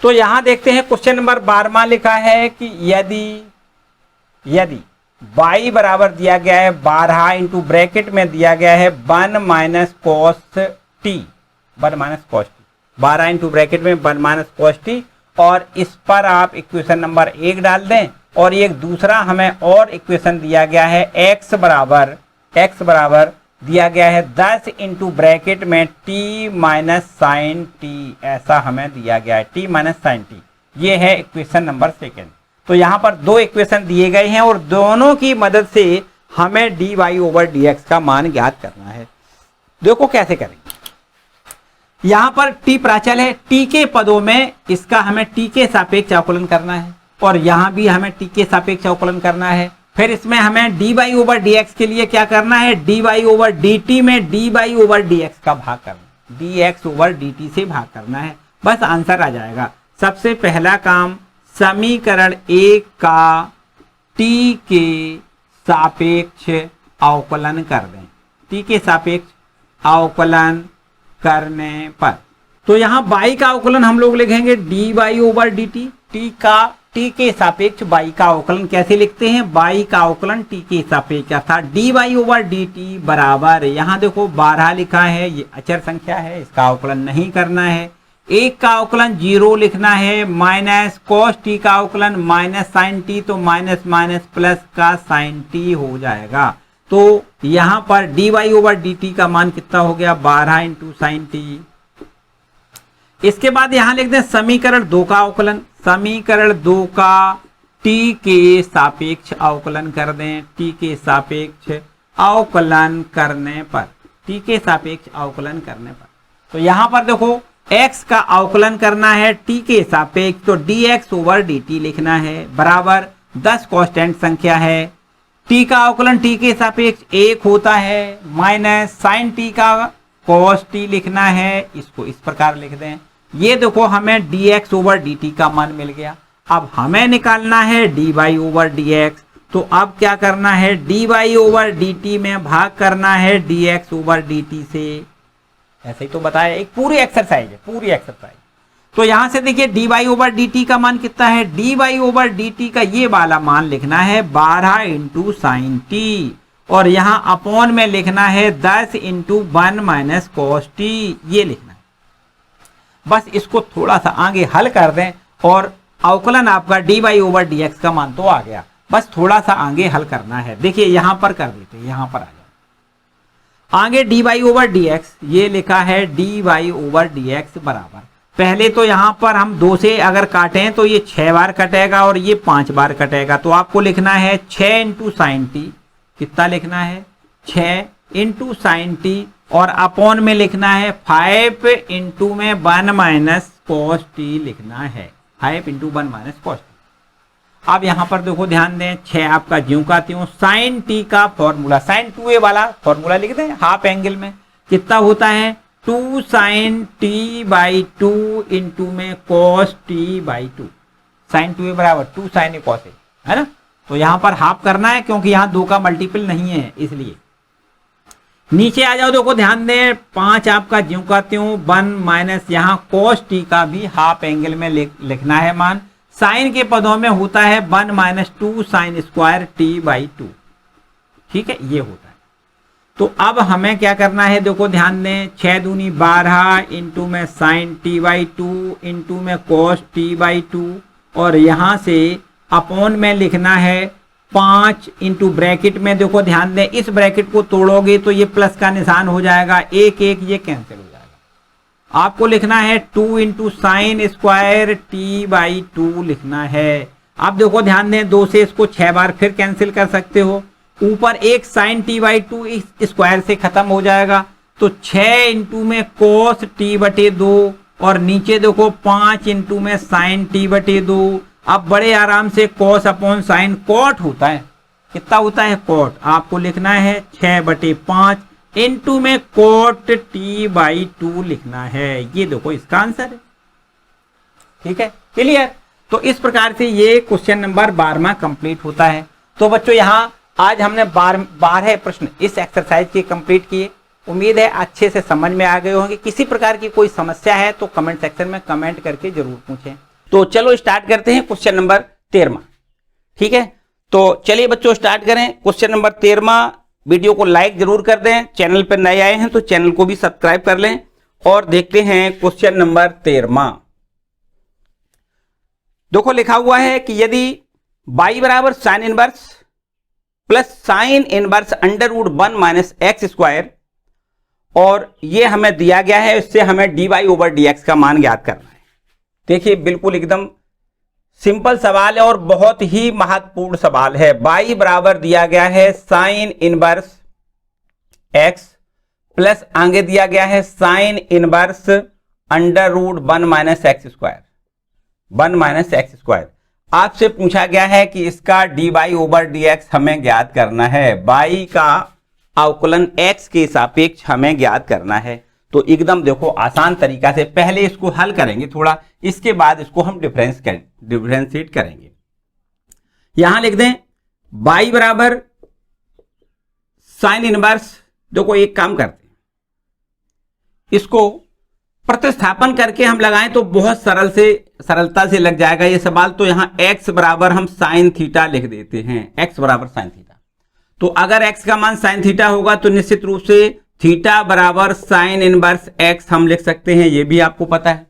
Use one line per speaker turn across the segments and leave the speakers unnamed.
तो यहां देखते हैं क्वेश्चन नंबर 12 लिखा है कि यदि y बराबर दिया गया है 12 इंटू ब्रैकेट में दिया गया है 1 minus cos T, 1 minus cos T, 12 into bracket में 1 माइनस कॉस टी, और इस पर आप इक्वेशन नंबर 1 डाल दें। और एक दूसरा हमें और इक्वेशन दिया गया है x बराबर दिया गया है 10 इंटू ब्रैकेट में t माइनस साइन टी, ऐसा हमें दिया गया है t माइनस साइन टी। ये है इक्वेशन नंबर 2। तो यहाँ पर दो इक्वेशन दिए गए हैं और दोनों की मदद से हमें dy ओवर dx का मान ज्ञात करना है। देखो कैसे करेंगे। यहाँ पर t प्राचल है, t के पदों में इसका हमें t के सापेक्ष अवकलन करना है और यहाँ भी हमें t के सापेक्ष अवकलन करना है। फिर इसमें हमें dy ओवर dx के लिए क्या करना है, dy ओवर dt में dy ओवर dx का भाग करना, dx ओवर dt से भाग करना है, बस आंसर आ जाएगा। सबसे पहला काम, समीकरण 1 का t के सापेक्ष अवकलन कर दें, t के सापेक्ष अवकलन करने पर तो यहाँ y का अवकलन हम लोग लिखेंगे dy ओवर dt। t के सापेक्ष y का अवकलन कैसे लिखते हैं, y का अवकलन t के सापेक्ष अर्थात dy ओवर dt बराबर, यहाँ देखो 12 लिखा है, ये अचर संख्या है, इसका अवकलन नहीं करना है। 1 का अवकलन 0 लिखना है, माइनस कॉस टी का अवकलन माइनस साइन टी, तो माइनस माइनस प्लस का साइन टी हो जाएगा। तो यहाँ पर dy ओवर dt का मान कितना हो गया, 12 इंटू साइन टी। इसके बाद यहाँ लिख दें समीकरण 2 का अवकलन, समीकरण 2 का t के सापेक्ष अवकलन कर दें, t के सापेक्ष अवकलन करने पर, t के सापेक्ष अवकलन करने पर। तो यहाँ पर देखो x का अवकलन करना है t के सापेक्ष, तो dx ओवर dt लिखना है बराबर 10 कांस्टेंट संख्या है। t का अवकलन t के सापेक्ष 1 होता है, माइनस साइन t का cos t लिखना है, इसको इस प्रकार लिख दें। ये देखो हमें dx ओवर dt का मान मिल गया। अब हमें निकालना है dy ओवर dx, तो अब क्या करना है, dy ओवर dt में भाग करना है dx ओवर dt से। ऐसे ही तो बताया, एक पूरी एक्सरसाइज है, पूरी एक्सरसाइज। तो यहां से देखिए dy ओवर dt का मान कितना है, dy ओवर dt का ये वाला मान लिखना है 12 इंटू साइन टी, और यहाँ अपॉन में लिखना है 10 इंटू 1 माइनस कॉस टी, ये लिखना है। बस इसको थोड़ा सा आगे हल कर दें और अवकलन आपका dy ओवर dx का मान तो आ गया, बस थोड़ा सा आगे हल करना है। देखिए यहां पर कर देते हैं, यहां पर आ जाए आगे dy ओवर dx, ये लिखा है dy ओवर dx बराबर, पहले तो यहां पर हम 2 से अगर काटें तो ये 6 बार कटेगा और ये 5 बार कटेगा, तो आपको लिखना है 6 इंटू साइन टी, कितना लिखना है 6 इंटू साइन टी, और अपॉन में लिखना है 5 इंटू में 1 माइनस कॉस टी लिखना है, 5 इंटू 1 माइनस कॉस टी। अब यहां पर देखो ध्यान दें, 6 आपका ज्यों का त्यों, साइन टी का फॉर्मूला, साइन 2a वाला फॉर्मूला लिख दें, हाफ एंगल में कितना होता है 2 साइन टी बाई 2 इंटू में cos t by 2, sine 2a बराबर 2 साइन ए कॉस ए, है ना। तो यहां पर हाफ करना है क्योंकि यहां 2 का मल्टीपल नहीं है, इसलिए नीचे आ जाओ। देखो ध्यान दें, 5 आपका ज्यों का त्यों, 1 माइनस यहाँ कॉस टी का भी हाफ एंगल में लिखना है मान, साइन के पदों में होता है 1 minus 2 sine square T by 2, ठीक है, ये होता है। तो अब हमें क्या करना है, देखो ध्यान दें, 6 दूनी 12 इंटू में साइन टी बाई 2 इंटू में कॉस टी बाई 2, और यहाँ से अपॉन में लिखना है 5 इंटू ब्रैकेट में, देखो ध्यान दें इस ब्रैकेट को तोड़ोगे तो ये प्लस का निशान हो जाएगा, 1 1 ये कैंसिल हो जाएगा। आपको लिखना है 2 into sine square T by 2 लिखना है। अब देखो ध्यान दें, 2 से इसको 6 बार फिर कैंसिल कर सकते हो, ऊपर एक साइन टी बाई 2 इस स्क्वायर से खत्म हो जाएगा, तो 6 इंटू में कोस टी बटे 2, और नीचे देखो 5 इंटू में साइन टी बटे 2। अब बड़े आराम से कॉस अपॉन साइन कॉट होता है, कितना होता है कॉट, आपको लिखना है 6 बटे 5 इंटू में कॉट टी बाई 2 लिखना है। ये देखो इसका आंसर है, ठीक है, क्लियर। तो इस प्रकार से ये क्वेश्चन नंबर 12वां कंप्लीट होता है। तो बच्चों यहाँ आज हमने 12 प्रश्न इस एक्सरसाइज के कंप्लीट किए। उम्मीद है अच्छे से समझ में आ गए होंगे। किसी प्रकार की कोई समस्या है तो कमेंट सेक्शन में कमेंट करके जरूर पूछें। तो चलो स्टार्ट करते हैं क्वेश्चन नंबर 13। ठीक है, तो चलिए बच्चों स्टार्ट करें क्वेश्चन नंबर 13। वीडियो को लाइक जरूर कर दें, चैनल पर नए आए हैं तो चैनल को भी सब्सक्राइब कर लें और देखते हैं क्वेश्चन नंबर 13। देखो लिखा हुआ है कि यदि y बराबर sine inverse plus sine inverse under root 1 minus x square, और ये हमें दिया गया है, इससे हमें dy ओवर dx का मान ज्ञात करना है। देखिए बिल्कुल एकदम सिंपल सवाल है और बहुत ही महत्वपूर्ण सवाल है। y बराबर दिया गया है साइन इनवर्स x प्लस आगे दिया गया है sine inverse under root 1 minus x square, 1 minus x square. आपसे पूछा गया है कि इसका dy ओवर dx हमें ज्ञात करना है, y का अवकलन x के सापेक्ष हमें ज्ञात करना है। तो एकदम देखो आसान तरीका से पहले इसको हल करेंगे थोड़ा, इसके बाद इसको हम डिफरेंशिएट करेंगे। यहां लिख दें y बराबर साइन इनवर्स। देखो एक काम करते हैं, इसको प्रतिस्थापन करके हम लगाएं तो बहुत सरलता से लग जाएगा ये सवाल। तो यहां x बराबर हम साइन थीटा लिख देते हैं, x बराबर साइन थीटा। तो अगर x का मान साइन थीटा होगा तो निश्चित रूप से थीटा बराबर साइन इनवर्स x हम लिख सकते हैं, ये भी आपको पता है।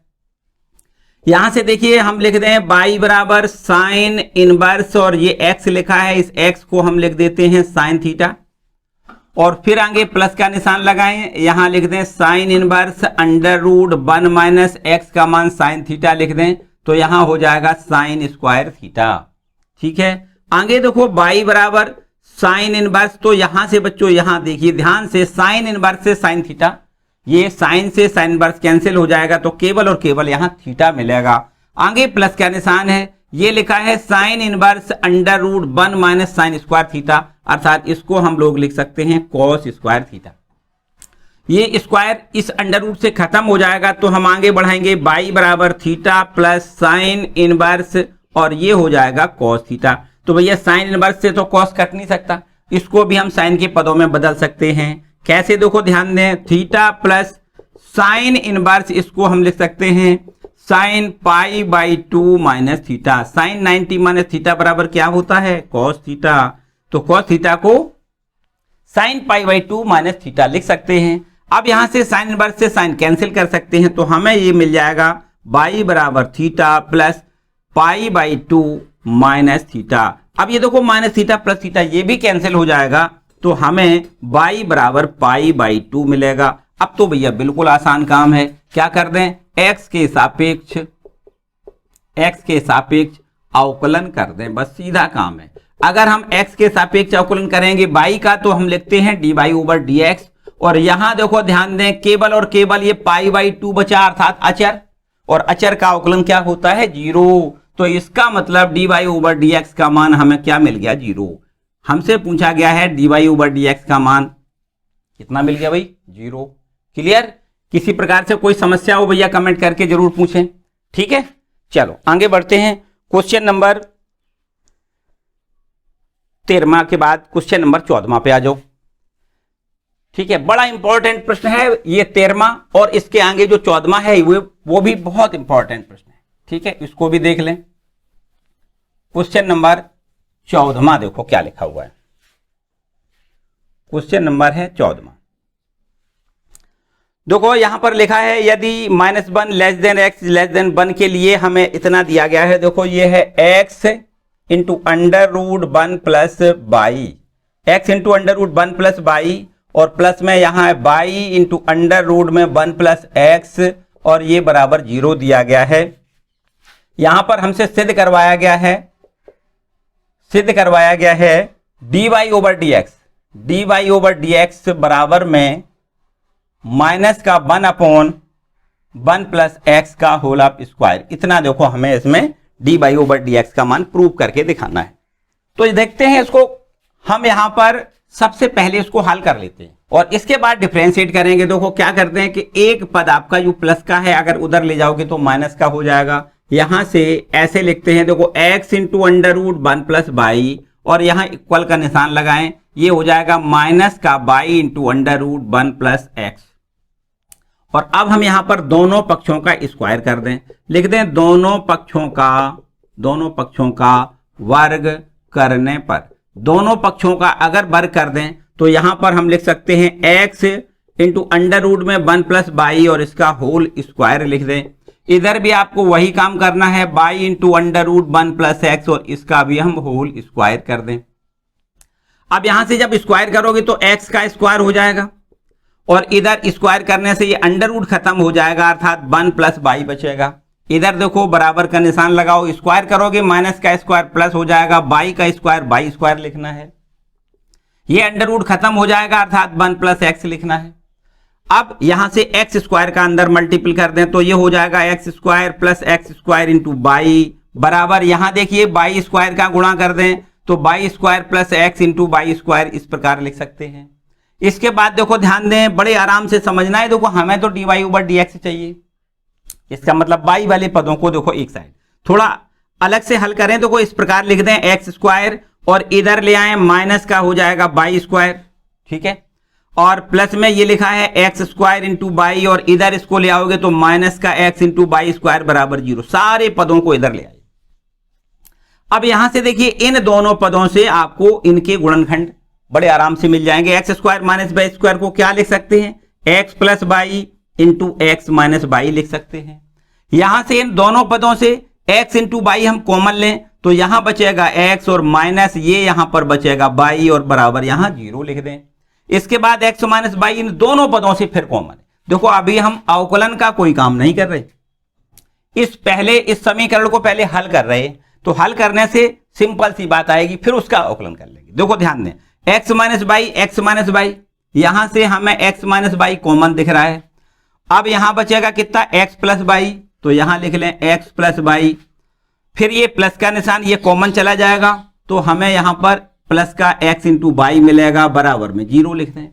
यहां से देखिए हम लिख दें y बराबर साइन इनवर्स, और ये x लिखा है, इस x को हम लिख देते हैं साइन थीटा, और फिर आगे प्लस का निशान लगाएं, यहां लिख दें sine inverse under root 1 minus x का मान साइन थीटा लिख दें, तो यहां हो जाएगा साइन स्क्वायर थीटा। ठीक है, आगे देखो y बराबर साइन इनवर्स, तो यहां से बच्चों यहां देखिए ध्यान से, साइन इनवर्स से साइन थीटा, ये साइन से साइन इनवर्स कैंसिल हो जाएगा तो केवल और केवल यहां थीटा मिलेगा। आगे प्लस का निशान है, ये लिखा है sine inverse under root 1 minus sine square theta, अर्थात इसको हम लोग लिख सकते हैं कॉस स्क्वायर थीटा। ये स्क्वायर इस अंडर रूट से खत्म हो जाएगा तो हम आगे बढ़ाएंगे y बराबर थीटा प्लस साइन इनवर्स, और ये हो जाएगा कॉस थीटा। तो भैया साइन इनवर्स से तो कॉस कट नहीं सकता, इसको भी हम साइन के पदों में बदल सकते हैं। कैसे देखो ध्यान दें, थीटा प्लस साइन इनवर्स, इसको हम लिख सकते हैं sine pi by 2 minus theta. Sine 90 minus theta बराबर क्या होता है, कॉस थीटा। तो कॉस थीटा को sine pi by 2 minus theta लिख सकते हैं। अब यहां से साइन इनवर्स से साइन कैंसिल कर सकते हैं, तो हमें ये मिल जाएगा y बराबर theta plus pi by 2 minus theta. अब ये देखो माइनस थीटा प्लस थीटा ये भी कैंसिल हो जाएगा, तो हमें y बराबर पाई बाई 2 मिलेगा। अब तो भैया बिल्कुल आसान काम है, क्या कर दें, x के सापेक्ष अवकलन कर दें, बस सीधा काम है। अगर हम x के सापेक्ष अवकलन करेंगे y का, तो हम लिखते हैं dy ओवर dx, और यहां देखो ध्यान दें केवल और केवल ये पाई बाई 2 बचा, अर्थात अचर, और अचर का अवकलन क्या होता है, 0। तो इसका मतलब dy ओवर dx का मान हमें क्या मिल गया, 0। हमसे पूछा गया है dy ओवर dx का मान कितना मिल गया भाई, 0। क्लियर? किसी प्रकार से कोई समस्या हो भैया कमेंट करके जरूर पूछें। ठीक है, चलो आगे बढ़ते हैं। क्वेश्चन नंबर 13 के बाद क्वेश्चन नंबर 14 पे आ जाओ। ठीक है, बड़ा इंपॉर्टेंट प्रश्न है ये 13, और इसके आगे जो 14 है वो भी बहुत इंपॉर्टेंट प्रश्न है। ठीक है, इसको भी देख लें। क्वेश्चन नंबर 14 देखो क्या लिखा हुआ है। क्वेश्चन नंबर है 14। देखो यहां पर लिखा है यदि -1 less than x less than 1 के लिए हमें इतना दिया गया है। देखो ये है x into under root 1 plus y, x into under root 1 plus y, और प्लस में यहां है बाई इंटू अंडर रूट में 1 प्लस एक्स, और ये बराबर 0 दिया गया है। यहां पर हमसे सिद्ध करवाया गया है dy ओवर dx बराबर में माइनस का 1/1 प्लस एक्स का होल ऑफ स्क्वायर। इतना देखो हमें इसमें dy ओवर dx का मान प्रूव करके दिखाना है। तो देखते हैं इसको, हम यहां पर सबसे पहले इसको हल कर लेते हैं और इसके बाद डिफरेंशिएट करेंगे। देखो क्या करते हैं कि एक पद आपका जो प्लस का है अगर उधर ले जाओगे तो माइनस का हो जाएगा। यहां से ऐसे लिखते हैं, देखो x into under root 1 plus y, और यहां इक्वल का निशान लगाएं, ये हो जाएगा माइनस का y into under root 1 plus x. और अब हम यहां पर दोनों पक्षों का स्क्वायर कर दें, लिख दें दोनों पक्षों का वर्ग करने पर, दोनों पक्षों का अगर वर्ग कर दें तो यहां पर हम लिख सकते हैं x इंटू अंडर रूट में 1 प्लस बाई और इसका होल स्क्वायर लिख दें। इधर भी आपको वही काम करना है, y into under root 1 plus x और इसका भी हम होल स्क्वायर कर दें। अब यहां से जब स्क्वायर करोगे तो x का स्क्वायर हो जाएगा और इधर स्क्वायर करने से ये अंडर रूट खत्म हो जाएगा, अर्थात 1 प्लस बाई बचेगा। इधर देखो बराबर का निशान लगाओ, स्क्वायर करोगे माइनस का स्क्वायर प्लस हो जाएगा, बाई का स्क्वायर बाई स्क्वायर लिखना है, ये अंडर रूट खत्म हो जाएगा अर्थात 1 प्लस एक्स लिखना है। अब यहां से एक्स स्क्वायर का अंदर मल्टीपल कर दें तो ये हो जाएगा x square plus x square into by बराबर, यहां देखिए बाई स्क्वायर का गुणा कर दें तो by square plus x into by square इस प्रकार लिख सकते हैं। इसके बाद देखो ध्यान दें, बड़े आराम से समझना है, देखो हमें तो d y over d x चाहिए, इसका मतलब बाई वाले पदों को देखो एक साइड थोड़ा अलग से हल करें तो इस प्रकार लिख दें एक्स स्क्वायर और इधर ले आए माइनस का हो जाएगा बाई स्क्वायर, ठीक है, और प्लस में ये लिखा है एक्स स्क्वायर इंटू बाई और इधर इसको ले आओगे तो माइनस का एक्स इंटू बाई स्क्वायर बराबर 0, सारे पदों को इधर ले आए। अब यहां से देखिए इन दोनों पदों से आपको इनके गुणनखंड बड़े आराम से मिल जाएंगे। X square minus by square को क्या लिख सकते हैं, x plus by into x minus by लिख सकते हैं। यहां से इन दोनों पदों से एक्स इंटू बाई हम कॉमन लें तो यहां बचेगा एक्स और माइनस ये यहां पर बचेगा बाई और बराबर यहां 0 लिख दें। इसके बाद एक्स माइनस बाई इन दोनों पदों से फिर कॉमन है। देखो अभी हम अवकलन का कोई काम नहीं कर रहे, इस समीकरण को पहले हल कर रहे, तो हल करने से सिंपल सी बात आएगी, फिर उसका अवकलन कर लेंगे। देखो ध्यान दें, एक्स माइनस बाई, यहां से हमें एक्स माइनस बाई कॉमन दिख रहा है। अब यहां बचेगा कितना, एक्स प्लस बाई, तो यहां लिख लें एक्स प्लस बाई, फिर ये प्लस का निशान ये कॉमन चला जाएगा तो हमें यहां पर प्लस का एक्स इंटू बाई मिलेगा बराबर में 0 लिख दें।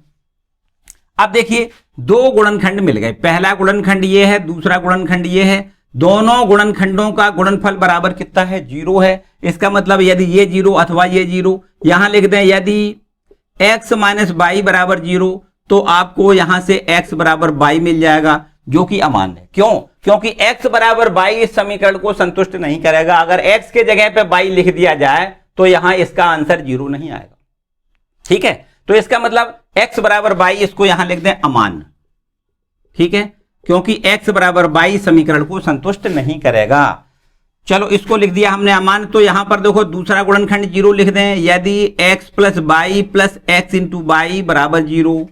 अब देखिए दो गुणनखंड मिल गए, पहला गुणनखंड ये है, दूसरा गुणनखंड ये है, दोनों गुणनखंडों का गुणनफल बराबर कितना है, 0 है। इसका मतलब यदि ये 0 अथवा ये 0, यहां लिख दें यदि x माइनस बाई बराबर 0 तो आपको यहां से x बराबर बाई मिल जाएगा, जो कि अमान्य है। क्यों? क्योंकि x बराबर बाई इस समीकरण को संतुष्ट नहीं करेगा। अगर x के जगह पे बाई लिख दिया जाए तो यहां इसका आंसर 0 नहीं आएगा, ठीक है। तो इसका मतलब x बराबर बाई इसको यहां लिख दें अमान्य, ठीक है, क्योंकि x बराबर बाई समीकरण को संतुष्ट नहीं करेगा। चलो इसको लिख दिया हमने अमान्य, तो यहां पर देखो दूसरा गुणनखंड 0 लिख दें यदि x plus by plus x into by बराबर 0।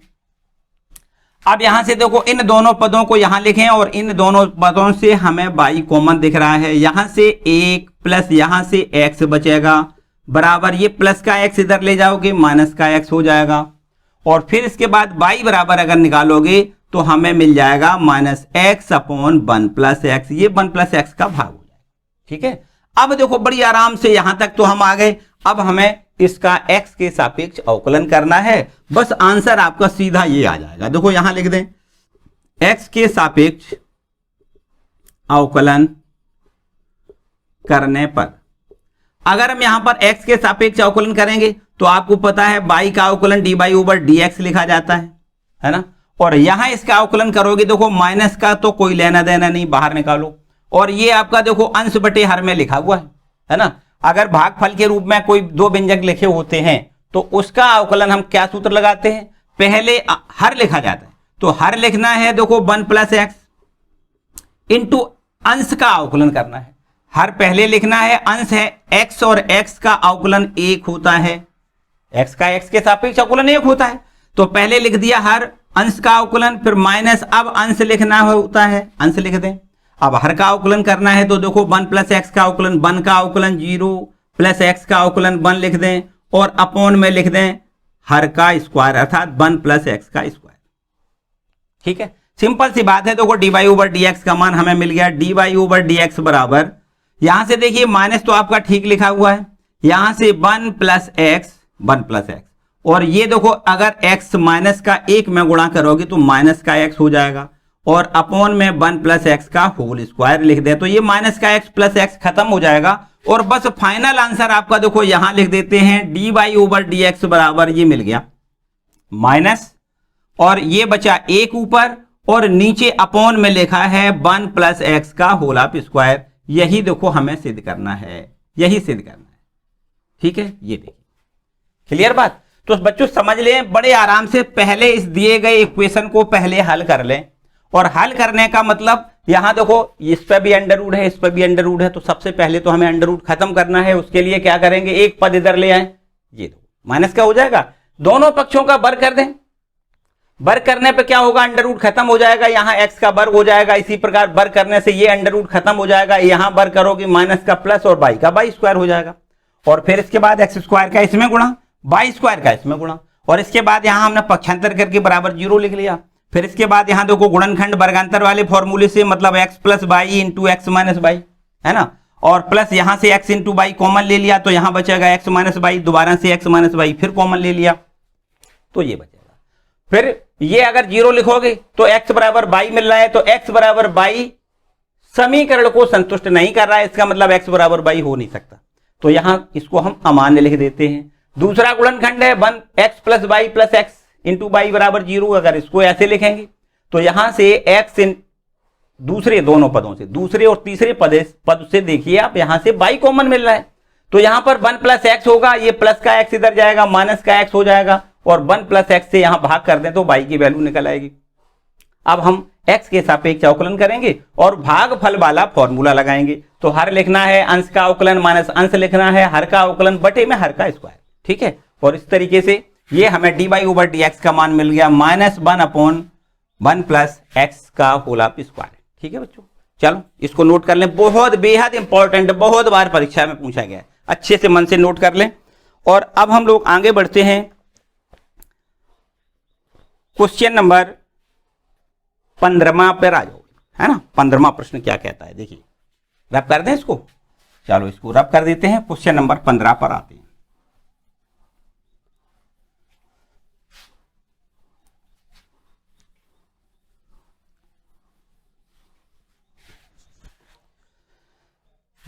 अब यहां से देखो इन दोनों पदों को यहां लिखें और इन दोनों पदों से हमें बाई कॉमन दिख रहा है, यहां से 1 प्लस यहां से x बचेगा बराबर, ये प्लस का x इधर ले जाओगे माइनस का x हो जाएगा, और फिर इसके बाद बाई बराबर अगर निकालोगे तो हमें मिल जाएगा minus x upon 1 plus x, ये 1 प्लस एक्स का भाग हो जाएगा, ठीक है। अब देखो बड़ी आराम से यहां तक तो हम आ गए, अब हमें इसका x के सापेक्ष अवकलन करना है, बस आंसर आपका सीधा ये आ जाएगा। देखो यहां लिख दें x के सापेक्ष अवकलन करने पर, अगर हम यहां पर x के सापेक्ष अवकलन करेंगे तो आपको पता है बाई का अवकलन D y over d x लिखा जाता है ना, और यहां इसका अवकलन करोगे देखो माइनस का तो कोई लेना देना नहीं, बाहर निकालो, और ये आपका देखो अंश बटे हर में लिखा हुआ है ना। अगर भागफल के रूप में कोई दो व्यंजक लिखे होते हैं तो उसका अवकलन हम क्या सूत्र लगाते हैं, पहले हर लिखा जाता है, तो हर लिखना है देखो 1 प्लस एक्स इंटू अंश का अवकलन करना है, हर पहले लिखना है, अंश है x और x का अवकलन 1 होता है, x का x के सापेक्ष अवकलन 1 होता है, तो पहले लिख दिया हर, अंश का अवकलन, फिर माइनस, अब अंश लिखना होता है, अंश लिख दें। अब हर का अवकलन करना है तो देखो 1 प्लस एक्स का अवकलन 1 का अवकलन 0 प्लस एक्स का अवकलन 1 लिख दें और अपॉन में लिख दें हर का स्क्वायर अर्थात 1 प्लस एक्स का स्क्वायर, ठीक है। सिंपल सी बात है, देखो d y over d x का मान हमें मिल गया, d y over d x बराबर, यहां से देखिए माइनस तो आपका ठीक लिखा हुआ है, यहां से 1 प्लस एक्स, और ये देखो अगर x माइनस का 1 में गुणा करोगे तो माइनस का x हो जाएगा, और अपॉन में 1 प्लस एक्स का होल स्क्वायर लिख दे तो ये माइनस का x प्लस एक्स खत्म हो जाएगा, और बस फाइनल आंसर आपका देखो यहां लिख देते हैं d y over d x बराबर, ये मिल गया माइनस, और ये बचा 1 ऊपर और नीचे अपॉन में लिखा है 1 प्लस एक्स का होल ऑफ स्क्वायर। यही देखो हमें सिद्ध करना है, यही सिद्ध करना है। ठीक है, ये देखिए क्लियर बात। तो बच्चों समझ लें बड़े आराम से, पहले इस दिए गए इक्वेशन को पहले हल कर लें। और हल करने का मतलब यहां देखो इस पे भी अंडर रूट है, इस पे भी अंडर रूट है, तो सबसे पहले तो हमें अंडर रूट खत्म करना है। उसके लिए क्या करेंगे, एक पद इधर ले आए, ये दो माइनस का हो जाएगा, दोनों पक्षों का वर्ग कर दें। वर्ग करने पे क्या होगा, अंडर रूट खत्म हो जाएगा, यहां एक्स का वर्ग हो जाएगा। इसी प्रकार वर्ग करने से ये अंडर रूट खत्म हो जाएगा, यहां वर्ग करोगे माइनस का प्लस और बाई का बाई स्क्वायर हो जाएगा। और फिर इसके बाद एक्स स्क्वायर का इसमें गुणा, बाई स्क्वायर का इसमें गुणा, और इसके बाद यहां हमने पक्षांतर करके बराबर 0 लिख लिया। फिर इसके बाद यहां देखो गुणनखंड वर्गांतर वाले फॉर्मूले से, मतलब x plus by into x minus by, है ना। और प्लस यहां से एक्स इंटू बाई कॉमन ले लिया, तो यहां बचेगा एक्स माइनस बाई, दोबारा से एक्स माइनस बाई फिर कॉमन ले लिया, तो ये बचेगा। फिर ये अगर 0 लिखोगे तो एक्स बराबर बाई मिल रहा है, तो एक्स बराबर बाई समीकरण को संतुष्ट नहीं कर रहा है, इसका मतलब एक्स बराबर बाई हो नहीं सकता। तो यहां इसको हम अमान्य लिख देते हैं। दूसरा गुणनखंड है 1 x plus by plus x into by बराबर 0। अगर इसको ऐसे लिखेंगे तो यहां से एक्स इन दूसरे दोनों पदों से, दूसरे और तीसरे पद से देखिए आप, यहां से बाई कॉमन मिल रहा है, तो यहां पर 1 प्लस एक्स होगा, ये प्लस का एक्स इधर जाएगा, माइनस का एक्स हो जाएगा, और 1 प्लस एक्स से यहां भाग कर दें तो बाई की वैल्यू निकल आएगी। अब हम एक्स के सापेक्ष अवकलन करेंगे और भागफल वाला फॉर्मूला लगाएंगे। तो हर लिखना है अंश का अवकलन माइनस अंश लिखना है, हर का अवकलन बटे में हर का स्क्वायर। ठीक है, और इस तरीके से ये हमें d y over d x का मान मिल गया माइनस 1/1 प्लस एक्स का होल ऑफ स्क्वायर। ठीक है बच्चों, चलो इसको नोट कर लें, बहुत बेहद इंपॉर्टेंट, बहुत बार परीक्षा में पूछा गया है, अच्छे से मन से नोट कर लें। और अब हम लोग आगे बढ़ते हैं क्वेश्चन नंबर 15 पर आ जाओ, है ना। 15वां प्रश्न क्या कहता है, देखिए रब कर दें इसको, चलो इसको रब कर देते हैं। क्वेश्चन नंबर 15 पर आते हैं।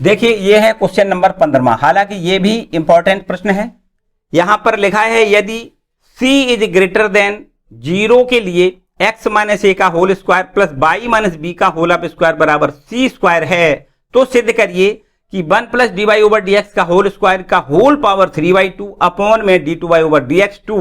देखिए ये है क्वेश्चन नंबर 15। हालांकि ये भी इंपॉर्टेंट प्रश्न है। यहां पर लिखा है यदि c इज ग्रेटर देन 0 के लिए x माइनस ए का whole square plus y minus b का होल ऑफ स्क्वायर बराबर c स्क्वायर है, तो सिद्ध करिए कि 1 plus d y over d x का होल स्क्वायर का होल पावर 3/2 अपॉन में d two y over d x two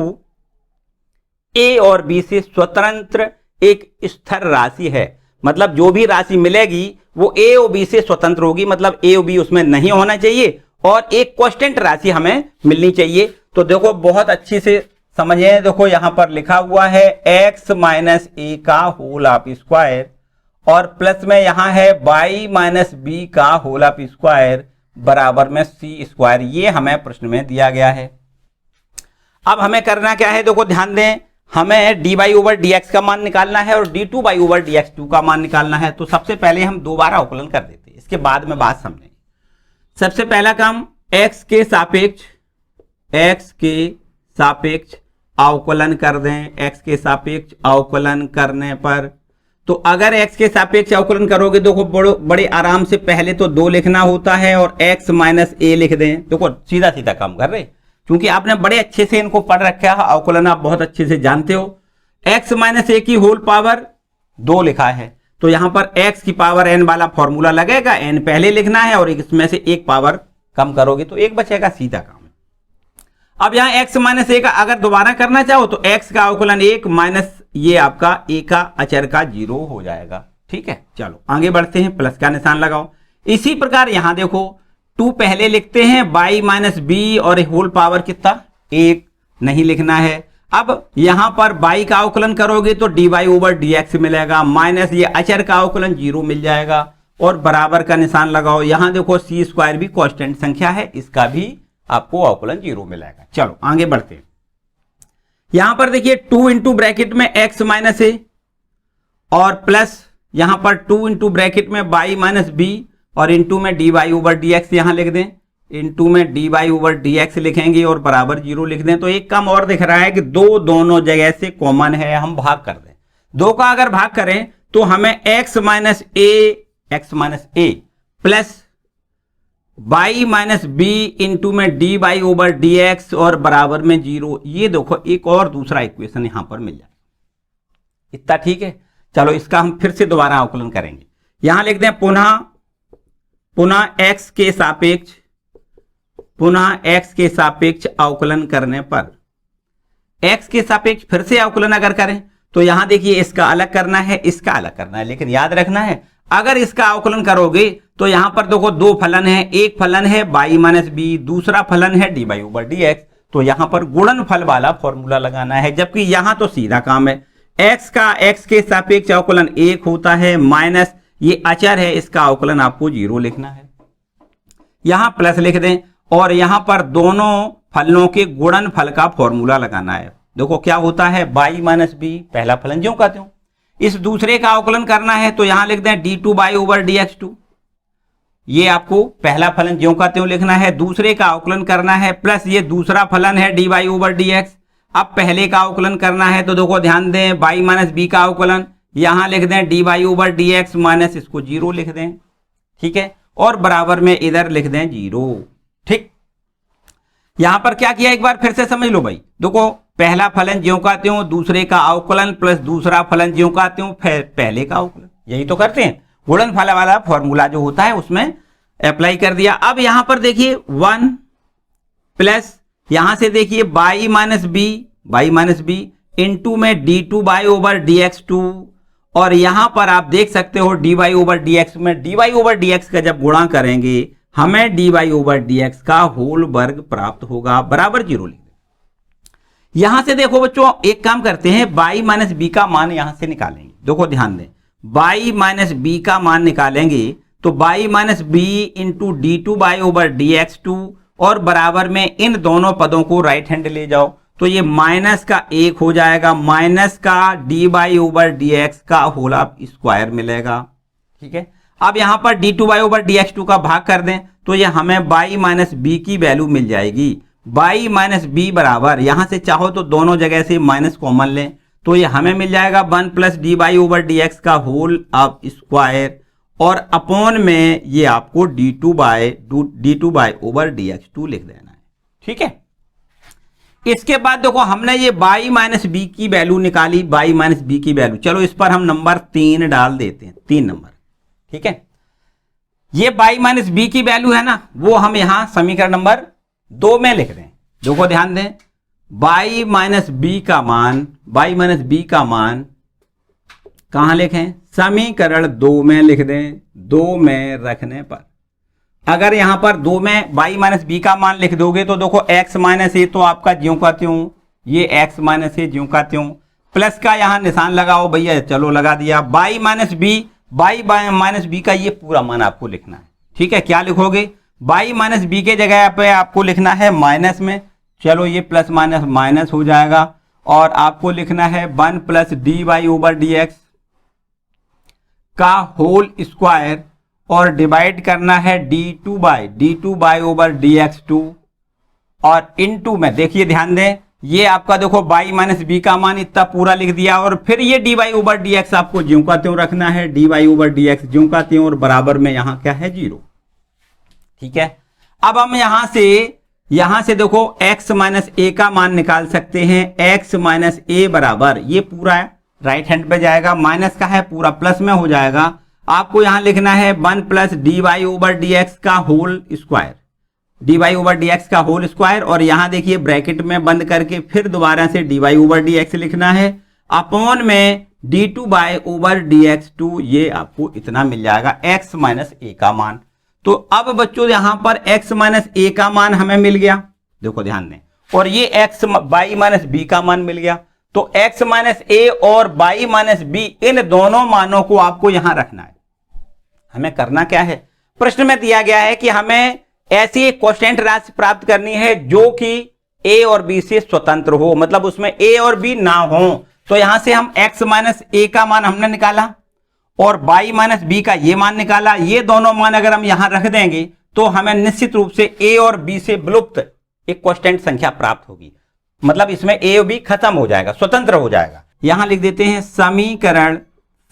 a और बी से स्वतंत्र एक स्थिर राशि है। मतलब जो भी राशि मिलेगी वो ए और बी से स्वतंत्र होगी, मतलब ए और बी उसमें नहीं होना चाहिए, और एक कांस्टेंट राशि हमें मिलनी चाहिए। तो देखो बहुत अच्छी से समझिए, देखो यहां पर लिखा हुआ है x माइनस ए का होल ऑफ स्क्वायर और प्लस में यहां है y माइनस बी का होल ऑफ स्क्वायर बराबर में c स्क्वायर। ये हमें प्रश्न में दिया गया है। अब हमें करना क्या है, देखो ध्यान दें, हमें d y over d x का मान निकालना है और d two y over d x two का मान निकालना है। तो सबसे पहले हम दोबारा अवकलन कर देते हैं, इसके बाद में बात समझेंगे। सबसे पहला काम x के सापेक्ष अवकलन कर दें। x के सापेक्ष अवकलन करने पर, तो अगर x के सापेक्ष अवकलन करोगे देखो बड़े आराम से, पहले तो 2 लिखना होता है और x माइनस ए लिख दें। देखो सीधा सीधा काम कर रहे, क्योंकि आपने बड़े अच्छे से इनको पढ़ रखा है, अवकलन आप बहुत अच्छे से जानते हो। x माइनस ए की होल पावर 2 लिखा है, तो यहां पर x की पावर n वाला फॉर्मूला लगेगा, n पहले लिखना है और इसमें से एक पावर कम करोगे तो एक बचेगा, सीधा काम है। अब यहां x माइनस ए का अगर दोबारा करना चाहो तो x का अवकलन 1 माइनस ये आपका a का अचर का 0 हो जाएगा। ठीक है, चलो आगे बढ़ते हैं, प्लस का निशान लगाओ। इसी प्रकार यहां देखो 2 पहले लिखते हैं, y माइनस बी और होल पावर कितना 1 नहीं लिखना है। अब यहां पर y का अवकलन करोगे तो dy ओवर dx मिलेगा, माइनस ये अचर का अवकलन 0 मिल जाएगा और बराबर का निशान लगाओ। यहां देखो c स्क्वायर भी कांस्टेंट संख्या है, इसका भी आपको अवकलन 0 मिलेगा। चलो आगे बढ़ते हैं। यहां पर देखिए 2 इंटू ब्रैकेट में x माइनस ए और प्लस यहां पर 2 इंटू ब्रैकेट में y माइनस बी और इंटू में d y over d x यहां लिख दें, इंटू में d y over d x लिखेंगे और बराबर 0 लिख दें। तो एक काम और दिख रहा है कि 2 दोनों जगह से कॉमन है, हम भाग कर दें। 2 का अगर भाग करें तो हमें x minus a plus y minus b into में d y over d x और बराबर में 0, ये देखो एक और दूसरा इक्वेशन यहां पर मिल जाए। इतना ठीक है। चलो इसका हम फिर से दोबारा अवकलन करेंगे। यहां लिख दें पुनः x के सापेक्ष अवकलन करने पर, x के सापेक्ष फिर से अवकलन अगर करें तो यहां देखिए इसका अलग करना है, इसका अलग करना है, लेकिन याद रखना है अगर इसका अवकलन करोगे तो यहां पर देखो दो फलन है, एक फलन है y माइनस बी, दूसरा फलन है dy ओवर dx, तो यहां पर गुणनफल वाला फॉर्मूला लगाना है, जबकि यहां तो सीधा काम है। x का x के सापेक्ष अवकलन 1 होता है, माइनस ये अचर है, इसका अवकलन आपको 0 लिखना है, यहां प्लस लिख दें और यहां पर दोनों फलनों के गुणनफल का फॉर्मूला लगाना है। देखो क्या होता है, y माइनस बी पहला फलन ज्यों का त्यों, इस दूसरे का अवकलन करना है तो यहां लिख दें d2y ओवर dx2, ये आपको पहला फलन ज्यों का त्यों लिखना है, दूसरे का अवकलन करना है, प्लस ये दूसरा फलन है dy ओवर dx। अब पहले का अवकलन करना है तो देखो ध्यान दें y माइनस बी का अवकलन, यहां लिख दें dy ओवर dx माइनस इसको 0 लिख दें, ठीक है, और बराबर में इधर लिख दें 0, ठीक। यहां पर क्या किया एक बार फिर से समझ लो भाई, देखो पहला फलन ज्यों का त्यों, दूसरे का अवकलन प्लस दूसरा फलन ज्यों का त्यों, पहले का अवकलन, यही तो करते हैं, गुणनफल वाला फॉर्मूला जो होता है उसमें अप्लाई कर दिया। अब यहां पर देखिए 1 प्लस यहां से देखिए y माइनस बी इंटू में d2y ओवर dx2, और यहां पर आप देख सकते हो dy ओवर dx में dy ओवर dx का जब गुणा करेंगे हमें dy ओवर dx का होल वर्ग प्राप्त होगा, बराबर 0 लिख दें। यहां से देखो बच्चों एक काम करते हैं, y माइनस बी का मान यहां से निकालेंगे, देखो ध्यान दें y माइनस बी का मान निकालेंगे तो y minus b into d2y over dx2 और बराबर में इन दोनों पदों को राइट हैंड ले जाओ तो ये माइनस का 1 हो जाएगा, माइनस का dy ओवर dx का होल स्क्वायर मिलेगा, ठीक है। अब यहां पर d2y ओवर dx2 का भाग कर दें तो ये हमें y माइनस बी की वैल्यू मिल जाएगी, y माइनस बी बराबर, यहां से चाहो तो दोनों जगह से माइनस कॉमन लें तो ये हमें मिल जाएगा 1 प्लस dy ओवर dx का होल स्क्वायर और अपॉन में ये आपको d2y ओवर dx2 लिख देना है, ठीक है। इसके बाद देखो हमने ये y माइनस बी की वैल्यू निकाली, y माइनस बी की वैल्यू, चलो इस पर हम नंबर 3 डाल देते हैं, 3 नंबर, ठीक है। ये y माइनस बी की वैल्यू है ना, वो हम यहां समीकरण नंबर 2 में लिख दें। देखो ध्यान दें y माइनस बी का मान कहां लिखें, समीकरण 2 में लिख दें, 2 में रखने पर अगर यहां पर 2 में y माइनस बी का मान लिख दोगे तो देखो x माइनस ए तो आपका ज्यों का त्यों, ये x माइनस ए ज्यों का त्यों, प्लस का यहां निशान लगाओ भैया, चलो लगा दिया, y माइनस बी का ये पूरा मान आपको लिखना है, ठीक है। क्या लिखोगे, y माइनस बी के जगह पे आपको लिखना है माइनस में, चलो ये प्लस माइनस माइनस हो जाएगा, और आपको लिखना है 1 प्लस dy ओवर dx का होल स्क्वायर और डिवाइड करना है d2y ओवर dx2 और इनटू में देखिए ध्यान दें ये आपका देखो y माइनस बी का मान इतना पूरा लिख दिया और फिर ये dy ओवर dx आपको ज्यों का त्यों रखना है, dy ओवर dx ज्यों का त्यों और बराबर में यहां क्या है 0, ठीक है। अब हम यहां से देखो x माइनस ए का मान निकाल सकते हैं, x माइनस ए बराबर ये पूरा राइट हैंड पे जाएगा, माइनस का है पूरा प्लस में हो जाएगा, आपको यहां लिखना है 1 प्लस dy ओवर dx का whole square, dy over dx का होल स्क्वायर, और यहां देखिए ब्रैकेट में बंद करके फिर दोबारा से dy ओवर dx लिखना है, अपॉन में d2y ओवर dx2, ये आपको इतना मिल जाएगा x माइनस ए का मान। तो अब बच्चों यहां पर x माइनस ए का मान हमें मिल गया, देखो ध्यान दें, और ये y माइनस बी का मान मिल गया, तो x माइनस ए और y माइनस बी इन दोनों मानों को आपको यहां रखना है। हमें करना क्या है, प्रश्न में दिया गया है कि हमें ऐसी कांस्टेंट राशि प्राप्त करनी है जो कि a और b से स्वतंत्र हो, मतलब उसमें a और b ना हो। तो यहां से हम x माइनस ए का मान हमने निकाला और y माइनस बी का ये मान निकाला, ये दोनों मान अगर हम यहां रख देंगे तो हमें निश्चित रूप से a और b से विलुप्त एक कांस्टेंट संख्या प्राप्त होगी, मतलब इसमें a और b खत्म हो जाएगा, स्वतंत्र हो जाएगा। यहां लिख देते हैं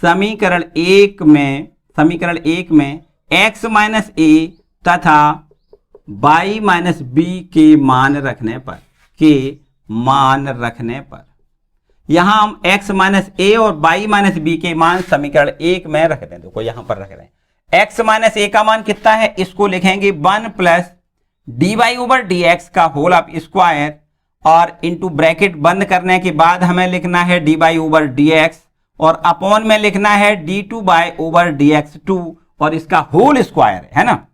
समीकरण एक में x माइनस ए तथा y माइनस बी के मान रखने पर यहां हम x माइनस ए और y माइनस बी के मान समीकरण 1 में रख दें। देखो यहां पर रख रहे हैं x माइनस ए का मान कितना है, इसको लिखेंगे 1 plus d y over d x का होल ऑफ स्क्वायर और इंटू ब्रैकेट बंद करने के बाद हमें लिखना है d y over d x और अपॉन में लिखना है d two y over d x two और इसका होल स्क्वायर है ना।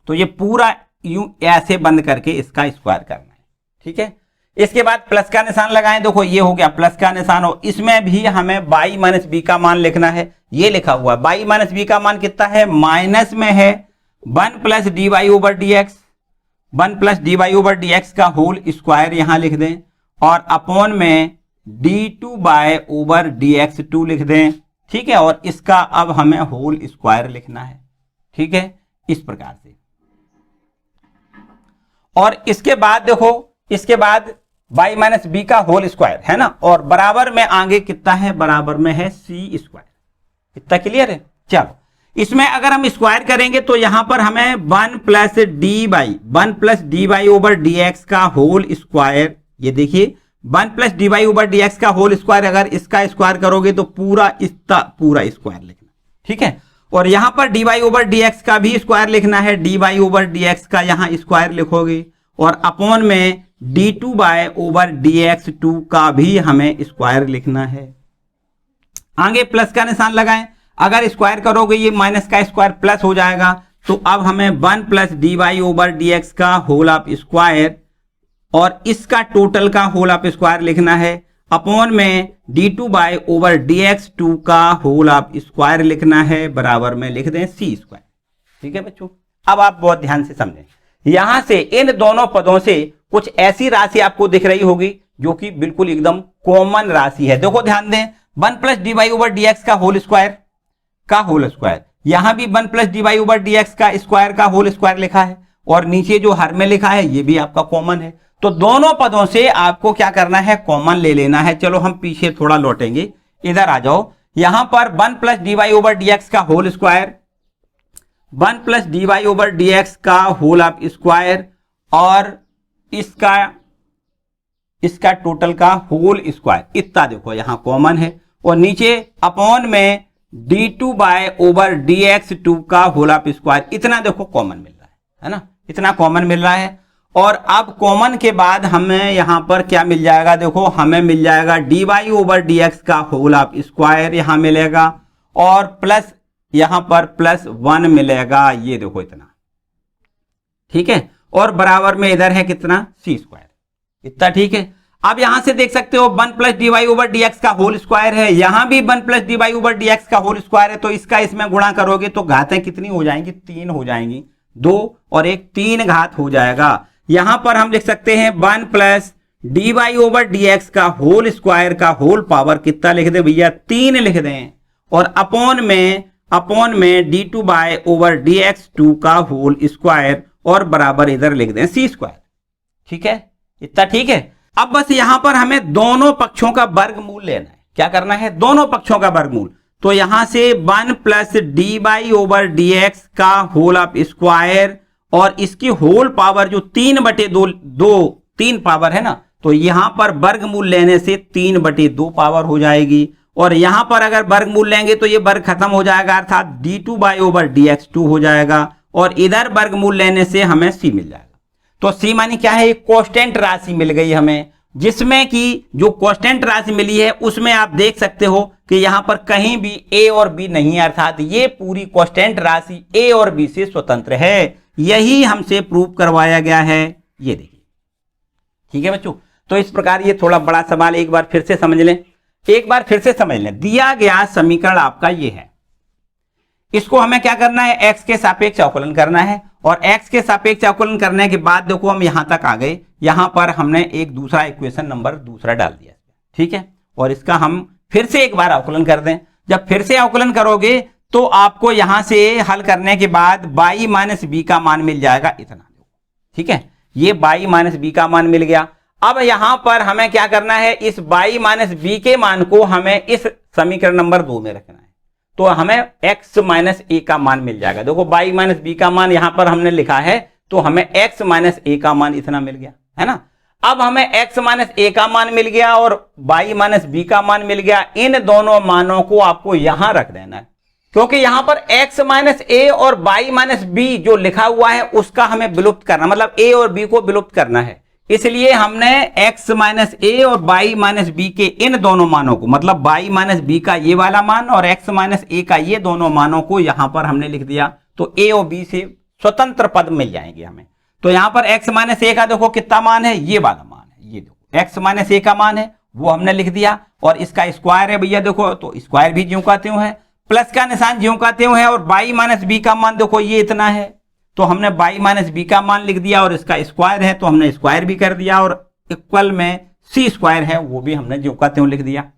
तो ये पूरा यूं ऐसे बंद करके इसका स्क्वायर करना है, ठीक है। इसके बाद प्लस का निशान लगाएं। देखो ये हो गया प्लस का निशान, और इसमें भी हमें y माइनस बी का मान लिखना है। ये लिखा हुआ है y माइनस बी का मान कितना है, माइनस में है 1 plus d y over d x, 1 plus d y over d x का होल स्क्वायर यहां लिख दें और अपॉन में d two y over d x two लिख दें, ठीक है। और इसका अब हमें होल स्क्वायर लिखना है, ठीक है, इस प्रकार से। और इसके बाद देखो, इसके बाद y माइनस बी का होल स्क्वायर है ना, और बराबर में आगे कितना है, बराबर में है सी स्क्वायर। इतना क्लियर है। चलो इसमें अगर हम स्क्वायर करेंगे तो यहां पर हमें 1 plus d y over d x का होल स्क्वायर, ये देखिए 1 plus d y over d x का होल स्क्वायर, अगर इसका स्क्वायर करोगे तो पूरा स्क्वायर लिखना, ठीक है। और यहां पर d y over d x का भी स्क्वायर लिखना है, d y over d x का यहां स्क्वायर लिखोगे और अपॉन में d two y over d x two का भी हमें स्क्वायर लिखना है। आगे प्लस का निशान लगाएं, अगर स्क्वायर करोगे ये माइनस का स्क्वायर प्लस हो जाएगा, तो अब हमें 1 plus d y over d x का होल ऑफ स्क्वायर और इसका टोटल का होल ऑफ स्क्वायर लिखना है, अपॉन में d two y over d x two का होल ऑफ स्क्वायर लिखना है, बराबर में लिख दें सी स्क्वायर, ठीक है बच्चों। अब आप बहुत ध्यान से समझें, यहां से इन दोनों पदों से कुछ ऐसी राशि आपको दिख रही होगी जो कि बिल्कुल एकदम कॉमन राशि है। देखो ध्यान दें, 1 plus d y over d x का होल स्क्वायर यहां भी 1 plus d y over d x का स्क्वायर का होल स्क्वायर लिखा है और नीचे जो हर में लिखा है ये भी आपका कॉमन है। तो दोनों पदों से आपको क्या करना है, कॉमन ले लेना है। चलो हम पीछे थोड़ा लौटेंगे, इधर आ जाओ। यहां पर 1 plus d y over d x का whole square, 1 plus d y over d x का होल ऑफ स्क्वायर और इसका टोटल का होल स्क्वायर, इतना देखो यहां कॉमन है। और नीचे अपॉन में d two y over d x two का होल ऑफ स्क्वायर, इतना देखो कॉमन मिल रहा है ना, इतना कॉमन मिल रहा है। और अब कॉमन के बाद हमें यहां पर क्या मिल जाएगा, देखो हमें मिल जाएगा d y over d x का होल ऑफ स्क्वायर यहां मिलेगा और प्लस यहां पर प्लस 1 मिलेगा, ये देखो इतना, ठीक है। और बराबर में इधर है कितना, सी स्क्वायर, इतना, ठीक है। अब यहां से देख सकते हो 1 plus d y over d x का होल स्क्वायर है, यहां भी 1 plus d y over d x का होल स्क्वायर है, तो इसका इसमें गुणा करोगे तो घातें कितनी हो जाएंगी, 3 हो जाएंगी, 2 और 1 3 घात हो जाएगा। यहां पर हम लिख सकते हैं 1 plus d y over d x का होल स्क्वायर का होल पावर कितना लिख दे भैया, 3 लिख दें और अपॉन में d two y over d x two का होल स्क्वायर और बराबर इधर लिख दें सी स्क्वायर, ठीक है, इतना, ठीक है। अब बस यहां पर हमें दोनों पक्षों का वर्गमूल लेना है। क्या करना है, दोनों पक्षों का वर्गमूल। तो यहां से 1 plus d y over d x का होल ऑफ स्क्वायर और इसकी होल पावर जो 3/2 पावर है ना, तो यहां पर वर्गमूल लेने से 3/2 पावर हो जाएगी। और यहां पर अगर वर्गमूल लेंगे तो ये वर्ग खत्म हो जाएगा, अर्थात d two y over d x two हो जाएगा और इधर वर्गमूल लेने से हमें सी मिल जाएगा। तो सी मानी क्या है, एक कांस्टेंट राशि मिल गई हमें, जिसमें कि जो कांस्टेंट राशि मिली है उसमें आप देख सकते हो कि यहां पर कहीं भी ए और बी नहीं है, अर्थात ये पूरी कांस्टेंट राशि ए और बी से स्वतंत्र है। यही हमसे प्रूव करवाया गया है, ये देखिए, ठीक है बच्चों। तो इस प्रकार ये थोड़ा बड़ा सवाल एक बार फिर से समझ लें, दिया गया समीकरण आपका ये है, इसको हमें क्या करना है, x के सापेक्ष अवकलन करना है और x के सापेक्ष अवकलन करने के बाद देखो हम यहां तक आ गए, यहां पर हमने एक दूसरा इक्वेशन नंबर दूसरा डाल दिया, ठीक है। और इसका हम फिर से एक बार अवकलन कर दें। जब फिर से अवकलन करोगे तो आपको यहां से हल करने के बाद y माइनस बी का मान मिल जाएगा, इतना, ठीक है। ये y माइनस बी का मान मिल गया। अब यहां पर हमें क्या करना है, इस y माइनस बी के मान को हमें इस समीकरण नंबर 2 में रखना है, तो हमें x माइनस ए का मान मिल जाएगा। देखो y माइनस बी का मान यहां पर हमने लिखा है, तो हमें x माइनस ए का मान इतना मिल गया, है ना। अब हमें x माइनस ए का मान मिल गया और y माइनस बी का मान मिल गया। इन दोनों मानों को आपको यहां रख देना है, क्योंकि यहां पर x माइनस ए और y माइनस बी जो लिखा हुआ है उसका हमें विलुप्त करना, मतलब a और b को विलुप्त करना है। इसलिए हमने x माइनस ए और y माइनस बी के इन दोनों मानों को, मतलब y माइनस बी का ये वाला मान और x माइनस ए का ये दोनों मानों को यहां पर हमने लिख दिया, तो a और b से स्वतंत्र पद मिल जाएंगे हमें। तो यहां पर x माइनस ए का देखो कितना मान है, ये वाला मान है, ये देखो x माइनस ए का मान है वो हमने लिख दिया, और इसका स्क्वायर है भैया देखो, तो स्क्वायर भी ज्यों का त्यों है, प्लस का निशान ज्यों का त्यों है, और y माइनस बी का मान देखो ये इतना है, तो हमने y माइनस बी का मान लिख दिया, और इसका स्क्वायर है तो हमने स्क्वायर भी कर दिया, और इक्वल में c स्क्वायर है वो भी हमने ज्यों का त्यों लिख दिया।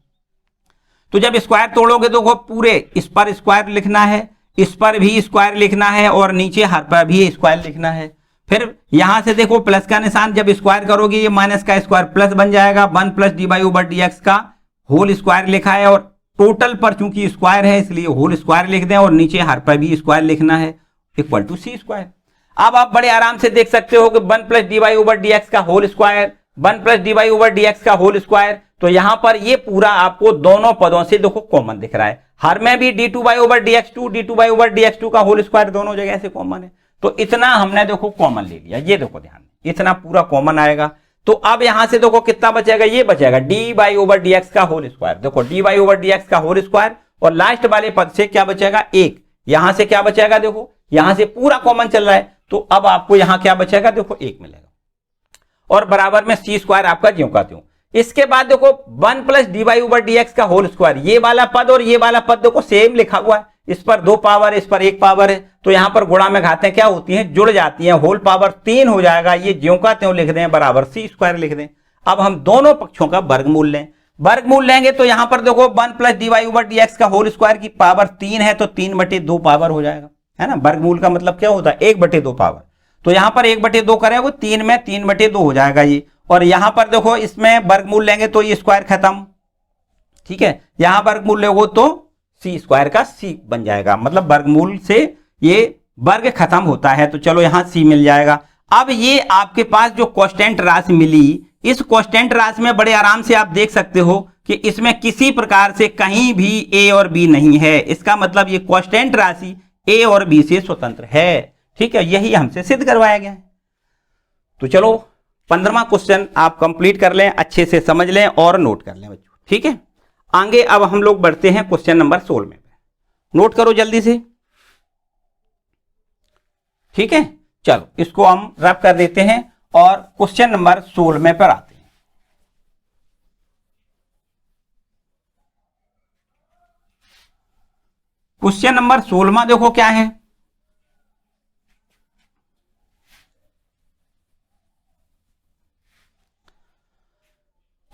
तो जब स्क्वायर तोड़ोगे तो पूरे इस पर स्क्वायर लिखना है, इस पर भी स्क्वायर लिखना है, और नीचे हर पर भी स्क्वायर लिखना है। फिर यहां से देखो प्लस का निशान जब स्क्वायर करोगे ये माइनस का स्क्वायर प्लस बन जाएगा, 1 plus d y over d x का होल स्क्वायर लिखा है, और टोटल पर चूंकि स्क्वायर है इसलिए होल स्क्वायर लिख दें, और नीचे हर पर भी स्क्वायर लिखना है, इक्वल टू सी स्क्वायर। अब आप बड़े आराम से देख सकते हो कि 1 plus d y over d x का whole square, 1 plus d y over d x का होल स्क्वायर, तो यहां पर ये पूरा आपको दोनों पदों से देखो कॉमन दिख रहा है। हर में भी d two y over d x two, d two y over d x two का होल स्क्वायर दोनों जगह से कॉमन है, तो इतना हमने देखो कॉमन ले लिया। ये देखो ध्यान, इतना पूरा कॉमन आएगा। तो अब यहां से देखो कितना बचेगा, ये बचेगा d y over d x का होल स्क्वायर, देखो d y over d x का होल स्क्वायर, और लास्ट वाले पद से क्या बचेगा, एक। यहां से क्या बचेगा, देखो यहां से पूरा कॉमन चल रहा है, तो अब आपको यहां क्या बचेगा, देखो एक मिलेगा, और बराबर में सी स्क्वायर आपका ज्यों का त्यों। इसके बाद देखो 1 plus d y over d x का होल स्क्वायर, ये वाला पद और ये वाला पद देखो सेम लिखा हुआ है, इस पर 2 पावर, इस पर 1 पावर है, तो यहां पर गुणा में घातें क्या होती हैं, जुड़ जाती हैं, होल पावर 3 हो जाएगा, ये ज्यों का त्यों लिख दें, बराबर सी स्क्वायर लिख दें। अब हम दोनों पक्षों का वर्गमूल लें, वर्गमूल लेंगे तो यहां पर देखो 1 plus d y over d x का होल स्क्वायर की पावर 3 है, तो 3/2 पावर हो जाएगा, है ना। वर्गमूल का मतलब क्या होता है, 1/2 पावर, तो यहां पर 1/2 करें वो 3 में 3/2 हो जाएगा ये, और यहां पर देखो इसमें वर्गमूल लेंगे तो ये स्क्वायर खत्म, ठीक है, यहां वर्गमूल लेगो तो सी स्क्वायर का सी बन जाएगा, मतलब वर्गमूल से ये वर्ग खत्म होता है, तो चलो यहां सी मिल जाएगा। अब ये आपके पास जो कांस्टेंट राशि मिली, इस कांस्टेंट राशि में बड़े आराम से आप देख सकते हो कि इसमें किसी प्रकार से कहीं भी ए और बी नहीं है, इसका मतलब ये कांस्टेंट राशि ए और बी से स्वतंत्र है, ठीक है, यही हमसे सिद्ध करवाया गया है। तो चलो 15वां क्वेश्चन आप कंप्लीट कर लें, अच्छे से समझ लें और नोट कर लें बच्चों, ठीक है। आगे अब हम लोग बढ़ते हैं क्वेश्चन नंबर 16 में, नोट करो जल्दी से, ठीक है। चलो इसको हम रब कर देते हैं और क्वेश्चन नंबर 16 में पर आते हैं। क्वेश्चन नंबर 16 देखो क्या है,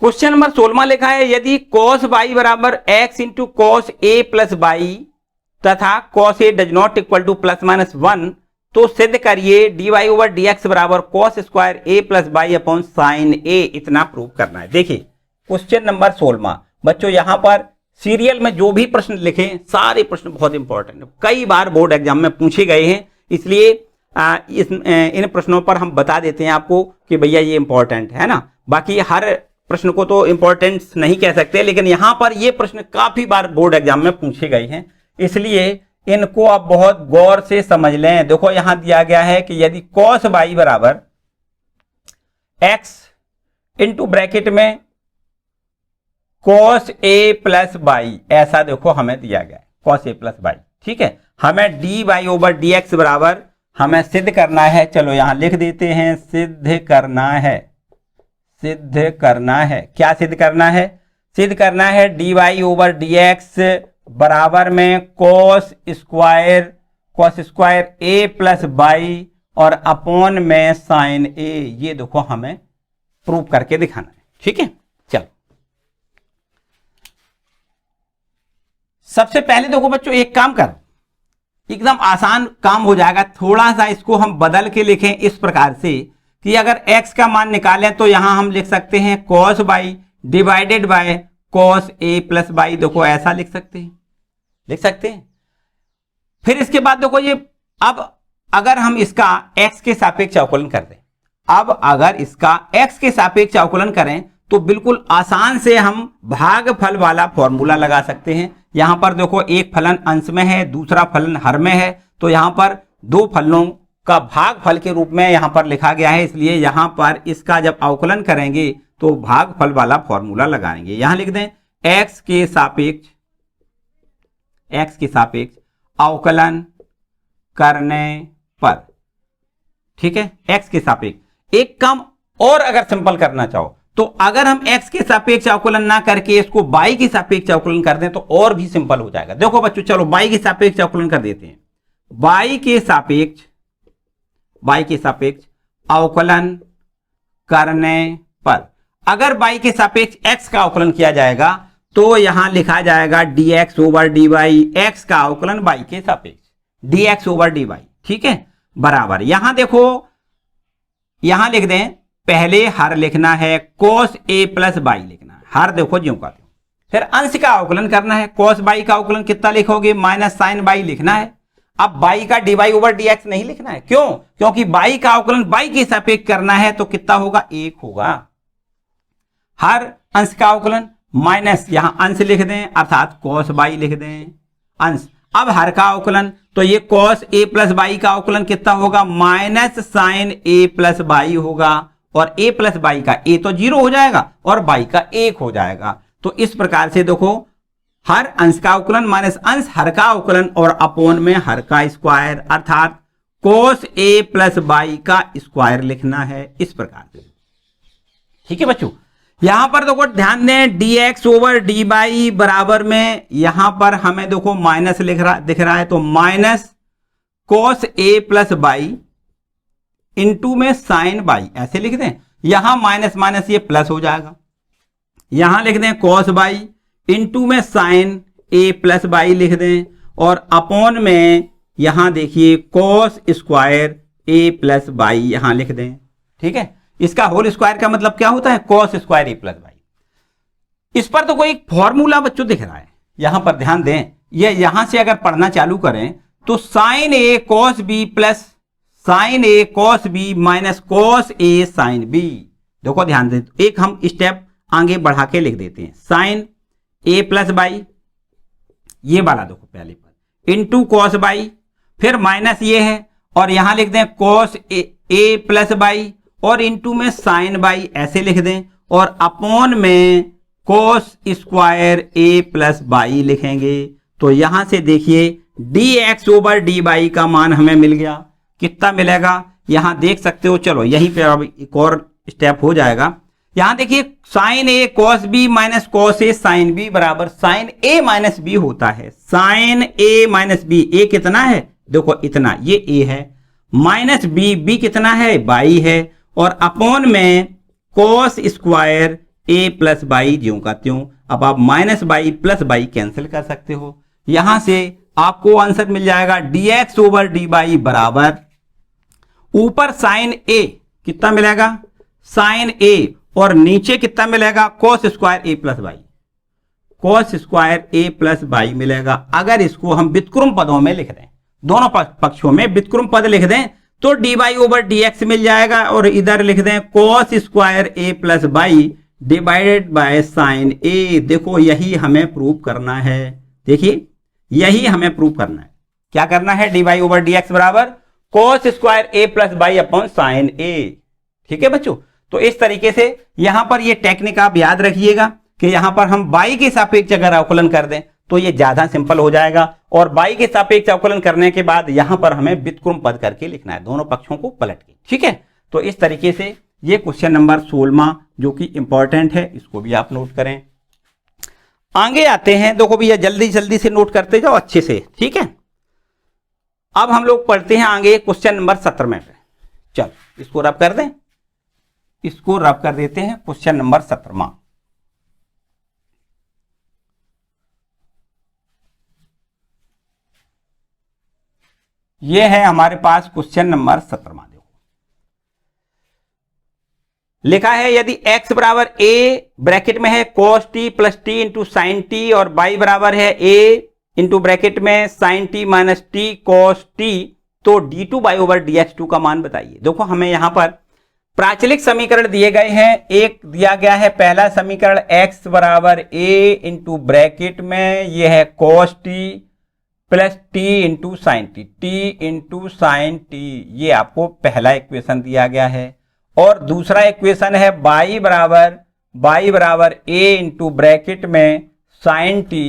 क्वेश्चन नंबर 16 लिखा है, यदि cos y बराबर x into cos a plus y तथा cos a does not equal to plus minus 1, तो सिद्ध करिए d y over d x बराबर cos square a plus y upon sine a, इतना प्रूव करना है। देखिए क्वेश्चन नंबर 16 बच्चों, यहां पर सीरियल में जो भी प्रश्न लिखे सारे प्रश्न बहुत इंपॉर्टेंट है, कई बार बोर्ड एग्जाम में पूछे गए हैं, इसलिए इन प्रश्नों पर हम बता देते हैं आपको कि भैया ये इंपॉर्टेंट है ना। बाकी हर प्रश्न को तो इंपॉर्टेंस नहीं कह सकते, लेकिन यहां पर ये प्रश्न काफी बार बोर्ड एग्जाम में पूछे गए हैं, इसलिए इनको आप बहुत गौर से समझ लें। देखो यहां दिया गया है कि यदि cos y बराबर x इंटू ब्रैकेट में cos a प्लस वाई, ऐसा देखो हमें दिया गया है cos a प्लस वाई, ठीक है। हमें d y over d x बराबर हमें सिद्ध करना है, चलो यहां लिख देते हैं, सिद्ध करना है, सिद्ध करना है, क्या सिद्ध करना है, सिद्ध करना है d y over d x बराबर में cos square a plus y और अपॉन में साइन ए, ये देखो हमें प्रूव करके दिखाना है, ठीक है। चलो सबसे पहले देखो बच्चों एक काम कर, एकदम आसान काम हो जाएगा, थोड़ा सा इसको हम बदल के लिखें इस प्रकार से कि अगर x का मान निकालें तो यहां हम लिख सकते हैं cos y divided by cos a plus y, देखो ऐसा लिख सकते हैं, लिख सकते हैं। फिर इसके बाद देखो ये, अब अगर हम इसका x के सापेक्ष अवकलन कर दें, अब अगर इसका x के सापेक्ष अवकलन करें तो बिल्कुल आसान से हम भागफल वाला फॉर्मूला लगा सकते हैं। यहां पर देखो एक फलन अंश में है, दूसरा फलन हर में है, तो यहां पर दो फलनों का भागफल के रूप में यहां पर लिखा गया है, इसलिए यहां पर इसका जब अवकलन करेंगे तो भागफल वाला फॉर्मूला लगाएंगे। यहां लिख दें x के सापेक्ष अवकलन करने पर, ठीक है, x के सापेक्ष। एक काम और अगर सिंपल करना चाहो तो अगर हम x के सापेक्ष अवकलन ना करके इसको y के सापेक्ष अवकलन कर दें तो और भी सिंपल हो जाएगा। देखो बच्चों, चलो y के सापेक्ष अवकलन कर देते हैं। y के सापेक्ष अवकलन करने पर अगर y के सापेक्ष x का अवकलन किया जाएगा तो यहां लिखा जाएगा dx ओवर dy, x का अवकलन y के सापेक्ष dx ओवर dy, ठीक है, बराबर। यहां देखो, यहां लिख दें, पहले हर लिखना है, cos a प्लस बाई लिखना है, हर देखो ज्यों का त्यों। फिर अंश का अवकलन करना है, cos बाई का अवकलन कितना लिखोगे, माइनस साइन बाई लिखना है। अब बाई का dy ओवर dx नहीं लिखना है, क्यों? क्योंकि बाई का अवकलन बाई के सापेक्ष करना है, तो कितना होगा, 1 होगा। हर अंश का अवकलन माइनस, यहां अंश लिख दें अर्थात cos बाई लिख दें, अंश। अब हर का अवकलन, तो ये cos a प्लस बाई का अवकलन कितना होगा, minus sine a plus y होगा, और a प्लस बाई का a तो 0 हो जाएगा और बाई का 1 हो जाएगा। तो इस प्रकार से देखो, हर अंश का अवकलन माइनस अंश हर का अवकलन और अपोन में हर का स्क्वायर, अर्थात cos a प्लस बाई का स्क्वायर लिखना है, इस प्रकार से, ठीक है बच्चों। यहां पर देखो ध्यान दें, dx ओवर dy बराबर में यहां पर हमें देखो माइनस दिख रहा है, तो minus cos a plus by into में साइन बाई, ऐसे लिख दें। यहां माइनस माइनस ये प्लस हो जाएगा, यहां लिख दें cos बाई इंटू में साइन a प्लस बाई लिख दें, और अपॉन में यहां देखिए cos square a plus by यहां लिख दें, ठीक है। इसका होल स्क्वायर का मतलब क्या होता है, cos square a plus by. इस पर तो कोई फॉर्मूला बच्चों दिख रहा है, यहां पर ध्यान दें, ये यहां से अगर पढ़ना चालू करें तो sine a cos b plus sine a cos b minus cos a sine b। देखो ध्यान दें, एक हम स्टेप आगे बढ़ा के लिख देते हैं, साइन a प्लस बाई, ये वाला देखो पहले पर, इंटू cos बाई, फिर माइनस ये है, और यहां लिख दें cos a प्लस बाई, और इंटू में साइन बाई ऐसे लिख दें, और अपॉन में cos square a plus by लिखेंगे। तो यहां से देखिए dx ओवर dy का मान हमें मिल गया, कितना मिलेगा यहां देख सकते हो। चलो यहीं पे अब एक और स्टेप हो जाएगा। यहां देखिए sine a cos b minus cos a sine b बराबर साइन a माइनस b होता है, sine a minus b, a कितना है, देखो इतना, ये a है, माइनस b कितना है, बाई है, और अपॉन में cos square a plus by ज्यों का त्यों। अब आप minus by plus by cancel कर सकते हो, यहां से आपको आंसर मिल जाएगा dx ओवर dy बराबर, ऊपर साइन a कितना मिलेगा, साइन a, और नीचे कितना मिलेगा, cos square a plus by, cos square a plus by मिलेगा। अगर इसको हम व्युत्क्रम पदों में लिख दें, दोनों पक्षों में व्युत्क्रम पद लिख दें, तो dy ओवर dx मिल जाएगा, और इधर लिख दें cos square a plus by divided by sine a। देखो यही हमें प्रूव करना है, देखिए यही हमें प्रूव करना है। क्या करना है, dy ओवर dx बराबर cos square a plus by upon sine a, ठीक है बच्चों। तो इस तरीके से यहां पर ये टेक्निक आप याद रखिएगा कि यहां पर हम y के सापेक्ष अगर अवकलन कर दें तो ये ज्यादा सिंपल हो जाएगा, और y के सापेक्ष अवकलन करने के बाद यहां पर हमें व्युत्क्रम पद करके लिखना है, दोनों पक्षों को पलट के, ठीक है। तो इस तरीके से ये क्वेश्चन नंबर 16 जो कि इंपॉर्टेंट है, इसको भी आप नोट करें। आगे आते हैं, देखो भैया जल्दी जल्दी से नोट करते जाओ अच्छे से, ठीक है। अब हम लोग पढ़ते हैं आगे क्वेश्चन नंबर 17 पे। चल इसको रब कर दें, इसको रब कर देते हैं, क्वेश्चन नंबर 17। ये है हमारे पास क्वेश्चन नंबर 17। देखो लिखा है यदि x बराबर a ब्रैकेट में है cos t plus t into sine t, और y बराबर है a इंटू ब्रैकेट में sine t minus t cos t, तो d2 y ओवर dx2 का मान बताइए। देखो हमें यहां पर प्राचलिक समीकरण दिए गए हैं। एक दिया गया है पहला समीकरण x बराबर a इंटू ब्रैकेट में ये है cos t plus T into sine T, T into sine T, ये आपको पहला इक्वेशन दिया गया है। और दूसरा इक्वेशन है y बराबर a इंटू ब्रैकेट में साइन टी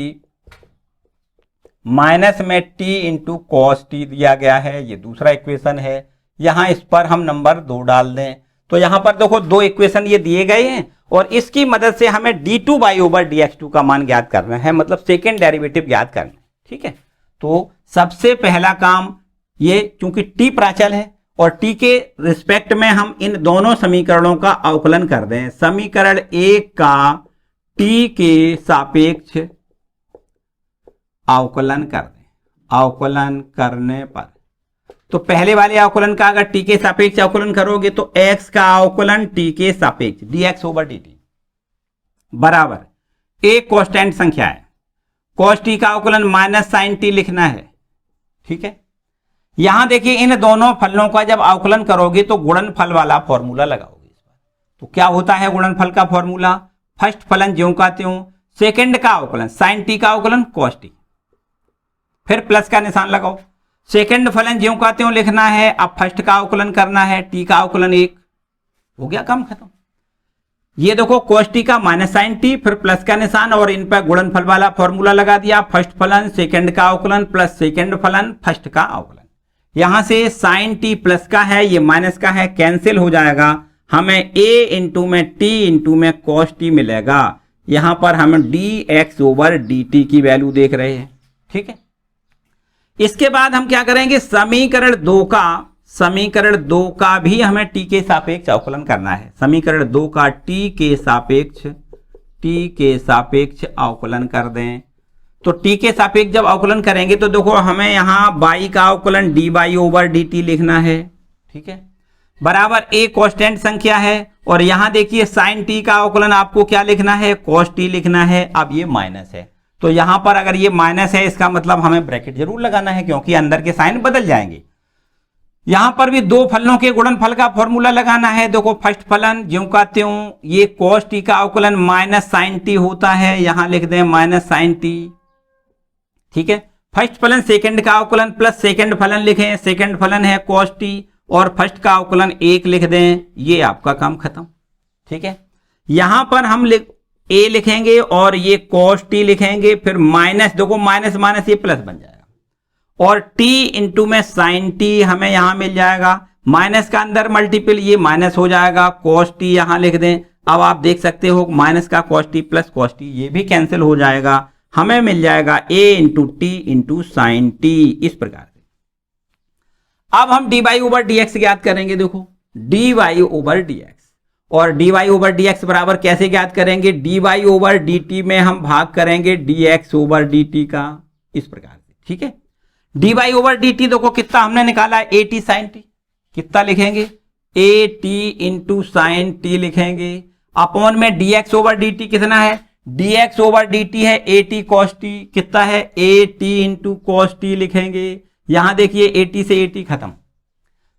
माइनस में t इंटू कॉस टी दिया गया है, ये दूसरा इक्वेशन है। यहां इस पर हम नंबर 2 डाल दें तो यहां पर देखो 2 इक्वेशन ये दिए गए हैं और इसकी मदद से हमें d2y ओवर dx2 का मान ज्ञात करना है, मतलब सेकेंड डेरिवेटिव ज्ञात करना है। ठीक है, तो सबसे पहला काम ये, चूंकि t प्राचल है और t के रिस्पेक्ट में हम इन दोनों समीकरणों का अवकलन कर दें। समीकरण 1 का t के सापेक्ष अवकलन कर दें। अवकलन करने पर तो पहले वाले अवकलन का अगर t के सापेक्ष अवकलन करोगे तो x का अवकलन t के सापेक्ष dx ओवर dt बराबर एक कांस्टेंट संख्या है, cos t का अवकलन माइनस साइन t लिखना है। ठीक है, यहां देखिए इन दोनों फलनों का जब अवकलन करोगे तो गुणनफल वाला फॉर्मूला लगाओगे इस पर। तो क्या होता है गुणनफल का फॉर्मूला, फर्स्ट फलन ज्यों का त्यों, सेकंड का अवकलन साइन टी का अवकलन cos t, फिर प्लस का निशान लगाओ। सेकंड फलन ज्यों का त्यों लिखना है, अब फर्स्ट का अवकलन करना है, टी का अवकलन 1, हो गया काम खत्म। ये देखो cos t का माइनस साइन टी, फिर प्लस का निशान और इन पर गुणनफल वाला फॉर्मूला लगा दिया। फर्स्ट फलन सेकंड का अवकलन प्लस सेकंड फलन फर्स्ट का अवकलन। यहां से साइन टी प्लस का है, ये माइनस का है, कैंसिल हो जाएगा। हमें a इंटू में t इंटू में cos t मिलेगा। यहां पर हम dx ओवर dt की वैल्यू देख रहे हैं। ठीक है, इसके बाद हम क्या करेंगे, समीकरण 2 का भी हमें t के सापेक्ष अवकलन करना है। समीकरण 2 का t के सापेक्ष अवकलन कर दें। तो t के सापेक्ष जब अवकलन करेंगे तो देखो हमें यहां y का अवकलन dy ओवर dt लिखना है। ठीक है, बराबर a कांस्टेंट संख्या है और यहां देखिए साइन t का अवकलन आपको क्या लिखना है, cos t लिखना है। अब ये माइनस है तो यहां पर अगर ये माइनस है इसका मतलब हमें ब्रैकेट जरूर लगाना है क्योंकि अंदर के साइन बदल जाएंगे। यहां पर भी 2 फलनों के गुणनफल का फॉर्मूला लगाना है। देखो फर्स्ट फलन ज्यों का त्यों, ये cos t का अवकलन माइनस साइन टी होता है, यहां लिख दें माइनस साइन टी। ठीक है, फर्स्ट फलन सेकंड का अवकलन प्लस सेकंड फलन लिखें, सेकंड फलन है cos t और फर्स्ट का अवकलन 1 लिख दें, ये आपका काम खत्म। ठीक है, यहां पर हम a लिखेंगे और ये cos t लिखेंगे, फिर माइनस, देखो माइनस माइनस ये प्लस बन जाएगा और t इंटू में साइन t हमें यहां मिल जाएगा। माइनस का अंदर मल्टीपल ये माइनस हो जाएगा, cos t यहां लिख दें। अब आप देख सकते हो माइनस का cos t plus cos t ये भी कैंसिल हो जाएगा, हमें मिल जाएगा a into T into sine T. इस प्रकार से अब हम dy ओवर dx ज्ञात करेंगे। देखो dy ओवर dx, और dy ओवर dx बराबर कैसे ज्ञात करेंगे, dy ओवर dt में हम भाग करेंगे dx ओवर dt का, इस प्रकार से। ठीक है, dy ओवर dt देखो कितना हमने निकाला है, at साइन टी, कितना लिखेंगे, at इंटू साइन टी लिखेंगे, अपॉन में dx ओवर dt कितना है, dx ओवर dt है at cos t, कितना है at इंटू cos t लिखेंगे। यहां देखिए at से at खत्म,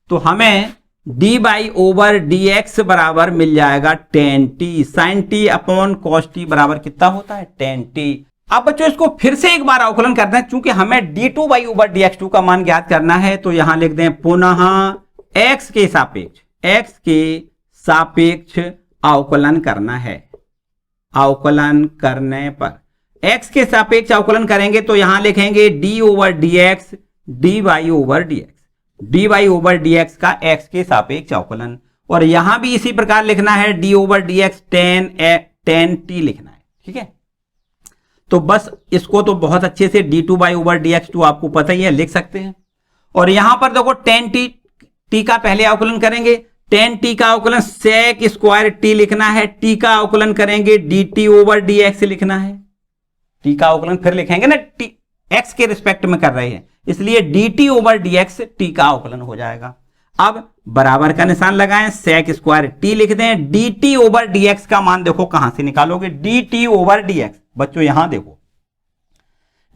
तो हमें dy ओवर dx बराबर मिल जाएगा tan t, sin t upon cos t बराबर कितना होता है, tan t। अब बच्चों इसको फिर से एक बार अवकलन करना है, चूंकि हमें d2y ओवर dx2 का मान ज्ञात करना है। तो यहां लिख दें पुनः x के सापेक्ष अवकलन करना है। अवकलन करने पर x के सापेक्ष अवकलन करेंगे तो यहां लिखेंगे d over dx dy over dx, dy over dx का x के सापेक्ष अवकलन, और यहां भी इसी प्रकार लिखना है d over dx tan t लिखना है। ठीक है, तो बस इसको तो बहुत अच्छे से d2y ओवर dx2 आपको पता ही है, लिख सकते हैं। और यहां पर देखो tan t का पहले अवकलन करेंगे, tan t का अवकलन sec स्क्वायर t लिखना है, t का अवकलन करेंगे dt ओवर dx लिखना है, t का अवकलन फिर लिखेंगे ना, t x के रिस्पेक्ट में कर रहे हैं इसलिए dt ओवर dx t का अवकलन हो जाएगा। अब बराबर का निशान लगाएं, sec स्क्वायर t लिख दें, dt ओवर dx का मान देखो कहां से निकालोगे, dt ओवर dx। बच्चों यहां देखो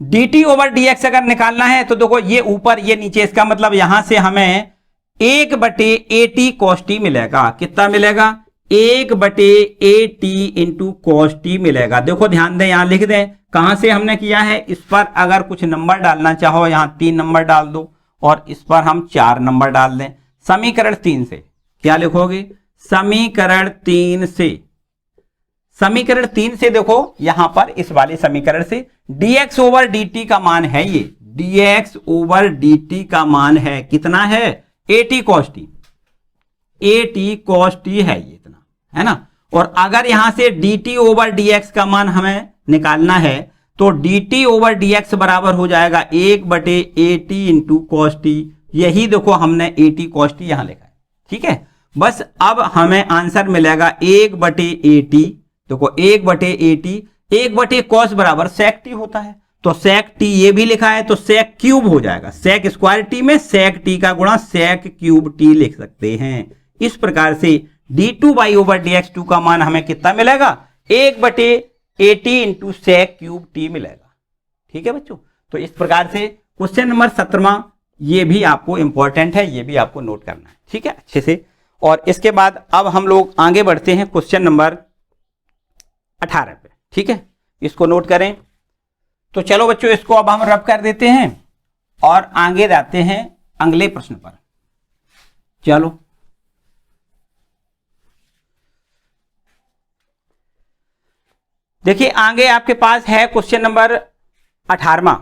dt ओवर dx अगर निकालना है तो देखो ये ऊपर ये नीचे, इसका मतलब यहां से हमें 1/AT cos t मिलेगा। कितना मिलेगा? 1/AT इंटू cos t मिलेगा। देखो ध्यान दें, यहां लिख दें कहां से हमने किया है। इस पर अगर कुछ नंबर डालना चाहो यहां 3 नंबर डाल दो और इस पर हम 4 नंबर डाल दें। समीकरण 3 से क्या लिखोगे? समीकरण 3 से, समीकरण 3 से देखो यहां पर इस वाले समीकरण से dx ओवर dt का मान है, ये dx ओवर dt का मान है कितना है? AT cos t, AT cos t है ये इतना, है ना। और अगर यहां से dt ओवर dx का मान हमें निकालना है तो dt ओवर dx बराबर हो जाएगा 1/AT इंटू cos t। यही देखो हमने AT cos t यहां लिखा है, ठीक है। बस अब हमें आंसर मिलेगा 1/AT। देखो 1/AT, 1/cos बराबर sec t होता है, तो sec t ये भी लिखा है तो sec क्यूब हो जाएगा। sec स्क्वायर t में sec t का गुणा sec क्यूब t लिख सकते हैं। इस प्रकार से d2y ओवर dx2 का मान हमें कितना मिलेगा? 1/AT into sec cube t मिलेगा। ठीक है बच्चों, तो इस प्रकार से क्वेश्चन नंबर 17वां ये भी आपको इंपॉर्टेंट है, ये भी आपको नोट करना है, ठीक है, अच्छे से। और इसके बाद अब हम लोग आगे बढ़ते हैं क्वेश्चन नंबर 18 पे, ठीक है, इसको नोट करें। तो चलो बच्चों इसको अब हम रब कर देते हैं और आगे जाते हैं अगले प्रश्न पर। चलो देखिए आगे आपके पास है क्वेश्चन नंबर 18वां।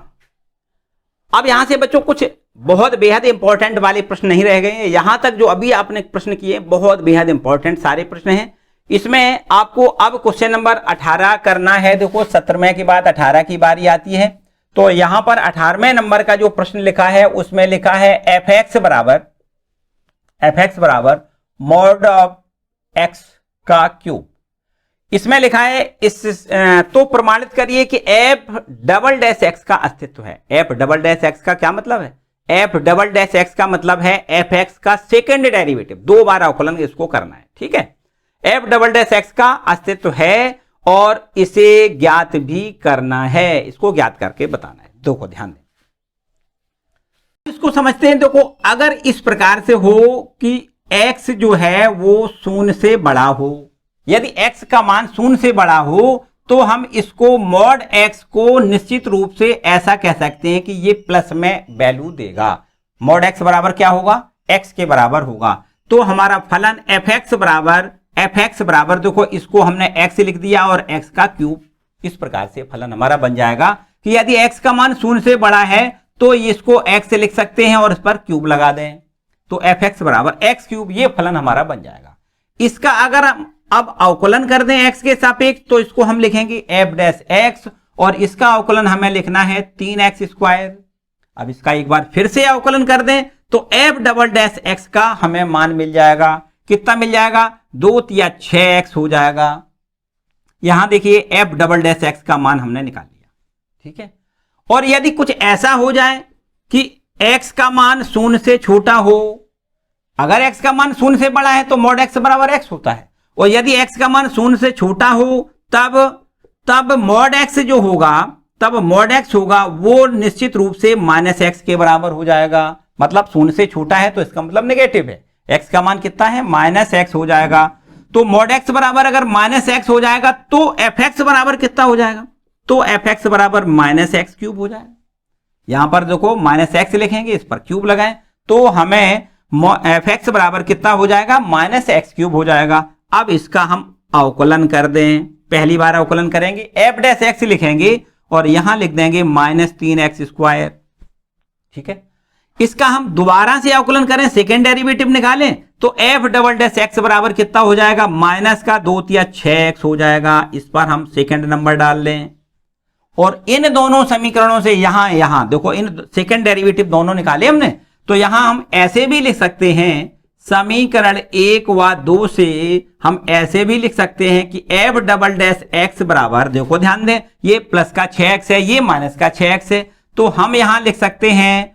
अब यहां से बच्चों कुछ बहुत बेहद इंपॉर्टेंट वाले प्रश्न नहीं रह गए हैं। यहां तक जो अभी आपने प्रश्न किए बहुत बेहद इंपॉर्टेंट सारे प्रश्न हैं। इसमें आपको अब क्वेश्चन नंबर 18 करना है। देखो 17वें के बाद 18 की बारी आती है। तो यहां पर 18वें नंबर का जो प्रश्न लिखा है उसमें लिखा है एफ एक्स बराबर मॉड ऑफ एक्स का क्यूब। इसमें लिखा है इस तो प्रमाणित करिए कि एफ डबल डैश एक्स का अस्तित्व है। एफ डबल डैश एक्स का क्या मतलब है? एफ डबल डैश एक्स का मतलब है एफ एक्स का सेकेंड डेरिवेटिव, 2 बार अवकलन इसको करना है, ठीक है। एफ डबल डैश एक्स का अस्तित्व है और इसे ज्ञात भी करना है, इसको ज्ञात करके बताना है। देखो ध्यान दें, इसको समझते हैं। देखो अगर इस प्रकार से हो कि x जो है वो 0 से बड़ा हो, यदि x का मान 0 से बड़ा हो तो हम इसको मॉड x को निश्चित रूप से ऐसा कह सकते हैं कि ये प्लस में वैल्यू देगा। मॉड x बराबर क्या होगा? x के बराबर होगा। तो हमारा फलन एफ एक्स बराबर देखो इसको हमने x लिख दिया और x का क्यूब। इस प्रकार से फलन हमारा बन जाएगा कि यदि x का मान 0 से बड़ा है तो इसको x लिख सकते हैं और इस पर क्यूब लगा दें, तो एफ एक्स बराबर एक्स क्यूब, ये फलन हमारा बन जाएगा। इसका अगर हम अब अवकलन कर दें x के सापेक्ष तो इसको हम लिखेंगे एफ डैश एक्स और इसका अवकलन हमें लिखना है 3x स्क्वायर। अब इसका एक बार फिर से अवकलन कर दें तो एफ डबल डैश एक्स का हमें मान मिल जाएगा। कितना मिल जाएगा? 2 या 6x हो जाएगा। यहां देखिए एफ डबल डैश एक्स का मान हमने निकाल लिया, ठीक है। और यदि कुछ ऐसा हो जाए कि x का मान 0 से छोटा हो, अगर x का मान 0 से बड़ा है तो मॉड x बराबर x होता है, और यदि x का मान 0 से छोटा हो तब मॉड x जो होगा, तब मॉड x होगा वो निश्चित रूप से माइनस x के बराबर हो जाएगा। मतलब 0 से छोटा है तो इसका मतलब नेगेटिव है। x का मान कितना है? माइनस x हो जाएगा। तो मॉड x बराबर अगर माइनस x हो जाएगा तो एफ एक्स बराबर कितना हो जाएगा? तो एफ एक्स बराबर माइनस एक्स क्यूब हो जाएगा। यहां पर देखो माइनस एक्स लिखेंगे, इस पर क्यूब लगाएं तो हमें एफ एक्स बराबर कितना हो जाएगा? माइनस एक्स क्यूब हो जाएगा। अब इसका हम अवकलन कर दें। पहली बार अवकलन करेंगे, एफ डैश एक्स लिखेंगे और यहां लिख देंगे माइनस 3x स्क्वायर, ठीक है। इसका हम दोबारा से अवकलन करें, सेकेंड डेरिवेटिव निकालें तो एफ डबल डैश एक्स बराबर कितना हो जाएगा? माइनस का 2 या 6x हो जाएगा। इस पर हम सेकेंड नंबर डाल लें और इन दोनों समीकरणों से यहां देखो इन सेकेंड डेरिवेटिव दोनों निकाले हमने, तो यहां हम ऐसे भी लिख सकते हैं, समीकरण 1 व 2 से हम ऐसे भी लिख सकते हैं कि एफ डबल डैश एक्स बराबर, देखो ध्यान दें, ये प्लस का 6x है, ये माइनस का 6x है, तो हम यहां लिख सकते हैं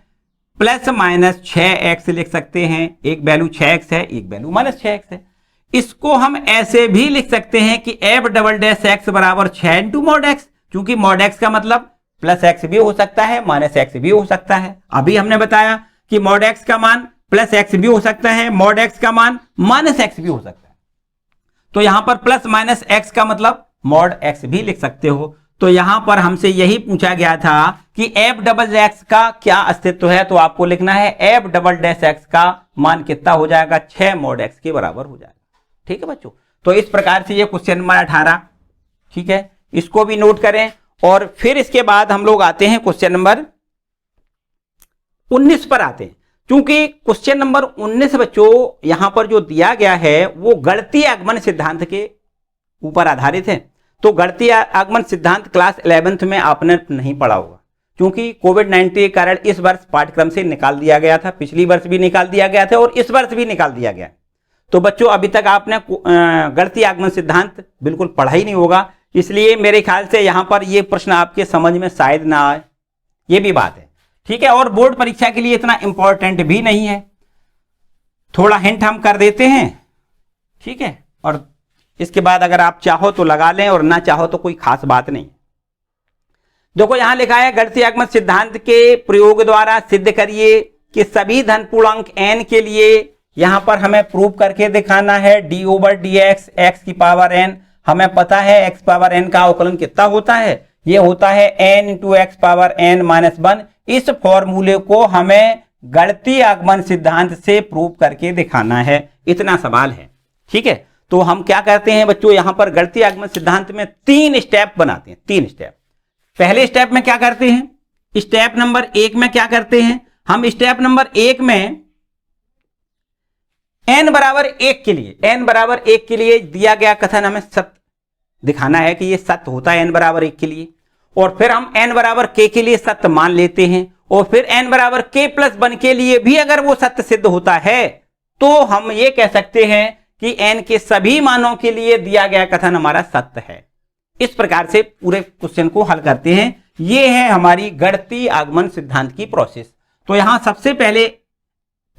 प्लस माइनस 6x लिख सकते हैं। एक वैल्यू 6x है, एक वैल्यू माइनस 6x है। इसको हम ऐसे भी लिख सकते हैं कि एफ डबल डैश एक्स बराबर 6 इंटू मॉड एक्स, क्योंकि मॉड एक्स का मतलब प्लस एक्स भी हो सकता है, माइनस एक्स भी हो सकता है। अभी हमने बताया कि मॉड एक्स का मान प्लस एक्स भी हो सकता है, मॉड एक्स का मान माइनस एक्स भी हो सकता है। तो यहां पर प्लस माइनस एक्स का मतलब मॉड एक्स भी लिख सकते हो। तो यहां पर हमसे यही पूछा गया था कि एफ डबल एक्स का क्या अस्तित्व है, तो आपको लिखना है एफ डबल डैश एक्स का मान कितना हो जाएगा, 6 मॉड एक्स के बराबर हो जाएगा। ठीक है बच्चों, तो इस प्रकार से ये क्वेश्चन नंबर 18, ठीक है, इसको भी नोट करें। और फिर इसके बाद हम लोग आते हैं क्वेश्चन नंबर 19 पर आते हैं। क्योंकि क्वेश्चन नंबर 19 बच्चों यहां पर जो दिया गया है वो गणितीय आगमन सिद्धांत के ऊपर आधारित है। तो गणितीय आगमन सिद्धांत क्लास 11th में आपने नहीं पढ़ा होगा, क्योंकि कोविड-19 के कारण इस वर्ष पाठ्यक्रम से निकाल दिया गया था, पिछली वर्ष भी निकाल दिया गया था और इस वर्ष भी निकाल दिया गया। तो बच्चों अभी तक आपने गणितीय आगमन सिद्धांत बिल्कुल पढ़ा ही नहीं होगा, इसलिए मेरे ख्याल से यहां पर यह प्रश्न आपके समझ में शायद ना आए, ये भी बात है। ठीक है, और बोर्ड परीक्षा के लिए इतना इंपॉर्टेंट भी नहीं है, थोड़ा हिंट हम कर देते हैं। ठीक है, और इसके बाद अगर आप चाहो तो लगा लें और ना चाहो तो कोई खास बात नहीं। देखो यहां लिखा है गणितीय आगमन सिद्धांत के प्रयोग द्वारा सिद्ध करिए कि सभी धन पूर्णांक n के लिए यहां पर हमें प्रूव करके दिखाना है d ओवर dx x की पावर n। हमें पता है x पावर n का अवकलन कितना होता है, ये होता है n into x power n minus 1। इस फॉर्मूले को हमें गणितीय आगमन सिद्धांत से प्रूव करके दिखाना है, इतना सवाल है। ठीक है, तो हम क्या करते हैं बच्चों, यहां पर गणितीय आगमन सिद्धांत में 3 स्टेप बनाते हैं, 3 स्टेप। पहले स्टेप में क्या करते हैं, स्टेप नंबर 1 में क्या करते हैं हम, स्टेप नंबर 1 में n बराबर 1 के लिए, n बराबर 1 के लिए दिया गया कथन हमें सत्य दिखाना है कि ये सत्य होता है n बराबर 1 के लिए। और फिर हम n बराबर k के लिए सत्य मान लेते हैं, और फिर n बराबर k प्लस 1 के लिए भी अगर वो सत्य सिद्ध होता है तो हम ये कह सकते हैं कि n के सभी मानों के लिए दिया गया कथन हमारा सत्य है। इस प्रकार से पूरे क्वेश्चन को हल करते हैं। ये है हमारी गणितीय आगमन सिद्धांत की प्रोसेस। तो यहां सबसे पहले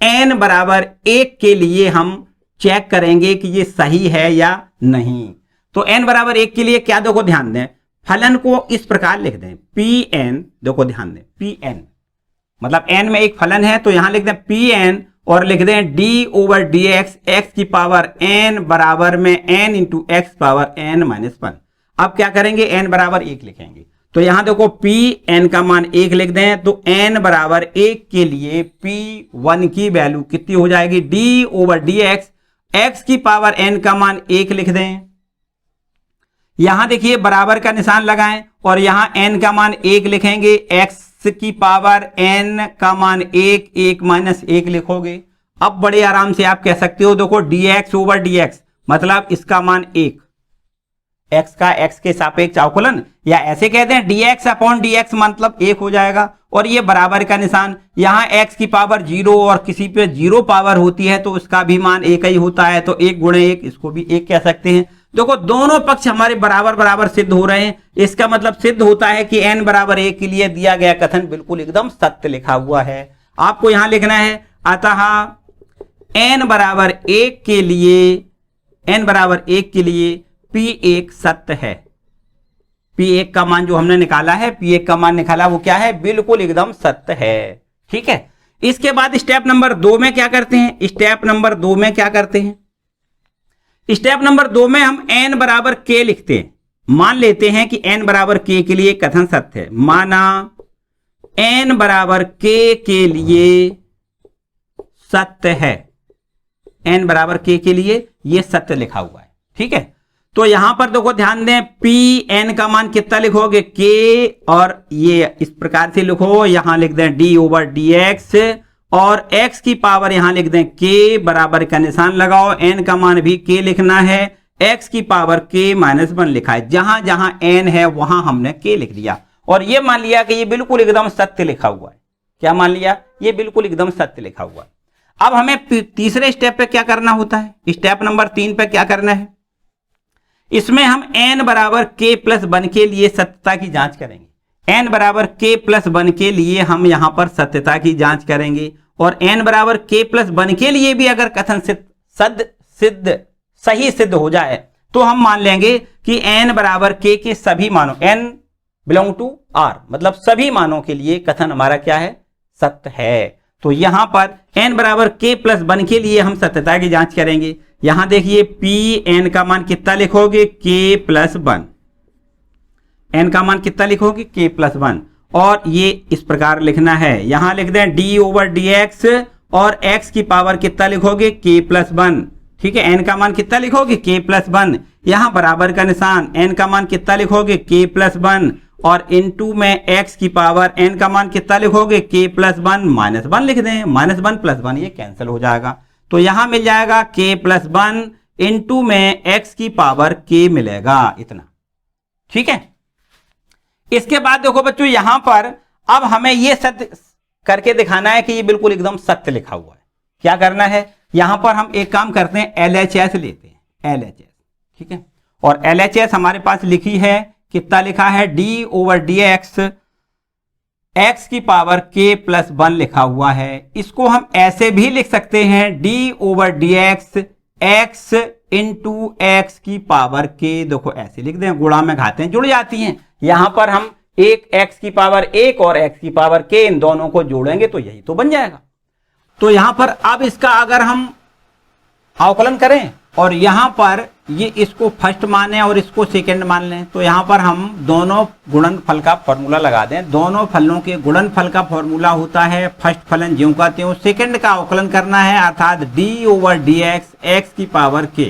n बराबर 1 के लिए हम चेक करेंगे कि ये सही है या नहीं। तो n बराबर 1 के लिए क्या, देखो ध्यान दें, फलन को इस प्रकार लिख दें Pn, देखो ध्यान दें Pn मतलब n में एक फलन है, तो यहां लिख दें Pn और लिख दें d ओवर dx x की पावर n बराबर में n into x power n minus 1। अब क्या करेंगे, n बराबर 1 लिखेंगे, तो यहां देखो Pn का मान 1 लिख दें, तो n बराबर 1 के लिए P1 की वैल्यू कितनी हो जाएगी, d ओवर dx x की पावर n का मान 1 लिख दें। यहां देखिए बराबर का निशान लगाएं और यहां n का मान 1 लिखेंगे, x की पावर n का मान 1, 1 माइनस 1 लिखोगे। अब बड़े आराम से आप कह सकते हो, देखो dx ओवर dx मतलब इसका मान 1, x का x के सापेक्ष अवकलन, या ऐसे कहते हैं dx अपॉन dx मतलब 1 हो जाएगा। और ये बराबर का निशान, यहां x की पावर 0 और किसी पे 0 पावर होती है तो उसका भी मान 1 ही होता है, तो 1 गुणे 1 इसको भी 1 कह सकते हैं। देखो दोनों पक्ष हमारे बराबर बराबर सिद्ध हो रहे हैं, इसका मतलब सिद्ध होता है कि n बराबर 1 के लिए दिया गया कथन बिल्कुल एकदम सत्य लिखा हुआ है। आपको यहां लिखना है अतः n बराबर 1 के लिए, n बराबर 1 के लिए P1 सत्य है। P1 का मान जो हमने निकाला है, P1 का मान निकाला वो क्या है, बिल्कुल एकदम सत्य है। ठीक है, इसके बाद स्टेप नंबर 2 में क्या करते हैं, स्टेप नंबर 2 में क्या करते हैं, स्टेप नंबर 2 में हम n बराबर k लिखते हैं। मान लेते हैं कि n बराबर k के लिए कथन सत्य है, माना n बराबर k के लिए सत्य है, n बराबर k के लिए ये सत्य लिखा हुआ है। ठीक है, तो यहां पर देखो ध्यान दें, Pn का मान कितना लिखोगे, k, और ये इस प्रकार से लिखो, यहां लिख दें d ओवर dx और x की पावर यहां लिख दें k, बराबर का निशान लगाओ, n का मान भी k लिखना है, x की पावर k माइनस 1 लिखा है। जहां जहां n है वहां हमने k लिख दिया और ये मान लिया कि ये बिल्कुल एकदम सत्य लिखा हुआ है। क्या मान लिया, ये बिल्कुल एकदम सत्य लिखा हुआ है। अब हमें तीसरे स्टेप पे क्या करना होता है, स्टेप नंबर 3 पे क्या करना है, इसमें हम n बराबर k प्लस 1 के लिए सत्यता की जांच करेंगे। n बराबर k प्लस 1 के लिए हम यहां पर सत्यता की जांच करेंगे और n बराबर k प्लस 1 के लिए भी अगर कथन सही सिद्ध हो जाए तो हम मान लेंगे कि n बराबर k के सभी मानों, n बिलोंग टू r मतलब सभी मानों के लिए कथन हमारा क्या है, सत्य है। तो यहां पर n बराबर k प्लस 1 के लिए हम सत्यता की जांच करेंगे। यहां देखिए Pn का मान कितना लिखोगे, k प्लस 1। n का मान कितना लिखोगे, k प्लस 1। और ये इस प्रकार लिखना है, यहां लिख दें d ओवर dx और x की पावर कितना लिखोगे, k प्लस 1। ठीक है, n का मान कितना लिखोगे, k प्लस 1। यहां बराबर का निशान, n का मान कितना लिखोगे, k प्लस 1 और इनटू में x की पावर n का मान कितना लिखोगे, k प्लस 1 माइनस 1 लिख दें। माइनस 1 प्लस 1 ये कैंसिल हो जाएगा, तो यहां मिल जाएगा k प्लस 1 इनटू में x की पावर k मिलेगा, इतना। ठीक है, इसके बाद देखो बच्चों यहां पर अब हमें ये सत्य करके दिखाना है कि ये बिल्कुल एकदम सत्य लिखा हुआ है। क्या करना है, यहां पर हम एक काम करते हैं, LHS लेते हैं, LHS। ठीक है, और LHS हमारे पास लिखी है, कितना लिखा है, d ओवर dx x की पावर k प्लस 1 लिखा हुआ है। इसको हम ऐसे भी लिख सकते हैं, d over dx x into x की पावर k। देखो ऐसे लिख दें, गुणा में घातें जुड़ जाती हैं। यहां पर हम एक x की पावर 1 और x की पावर k इन दोनों को जोड़ेंगे तो यही तो बन जाएगा। तो यहां पर अब इसका अगर हम अवकलन करें और यहां पर ये इसको फर्स्ट माने और इसको सेकंड मान लें, तो यहां पर हम दोनों गुणनफल का फॉर्मूला लगा दें। दोनों फलों के गुणनफल का फॉर्मूला होता है फर्स्ट फलन ज्यों का त्यों, सेकंड का अवकलन करना है अर्थात d ओवर dx x की पावर k।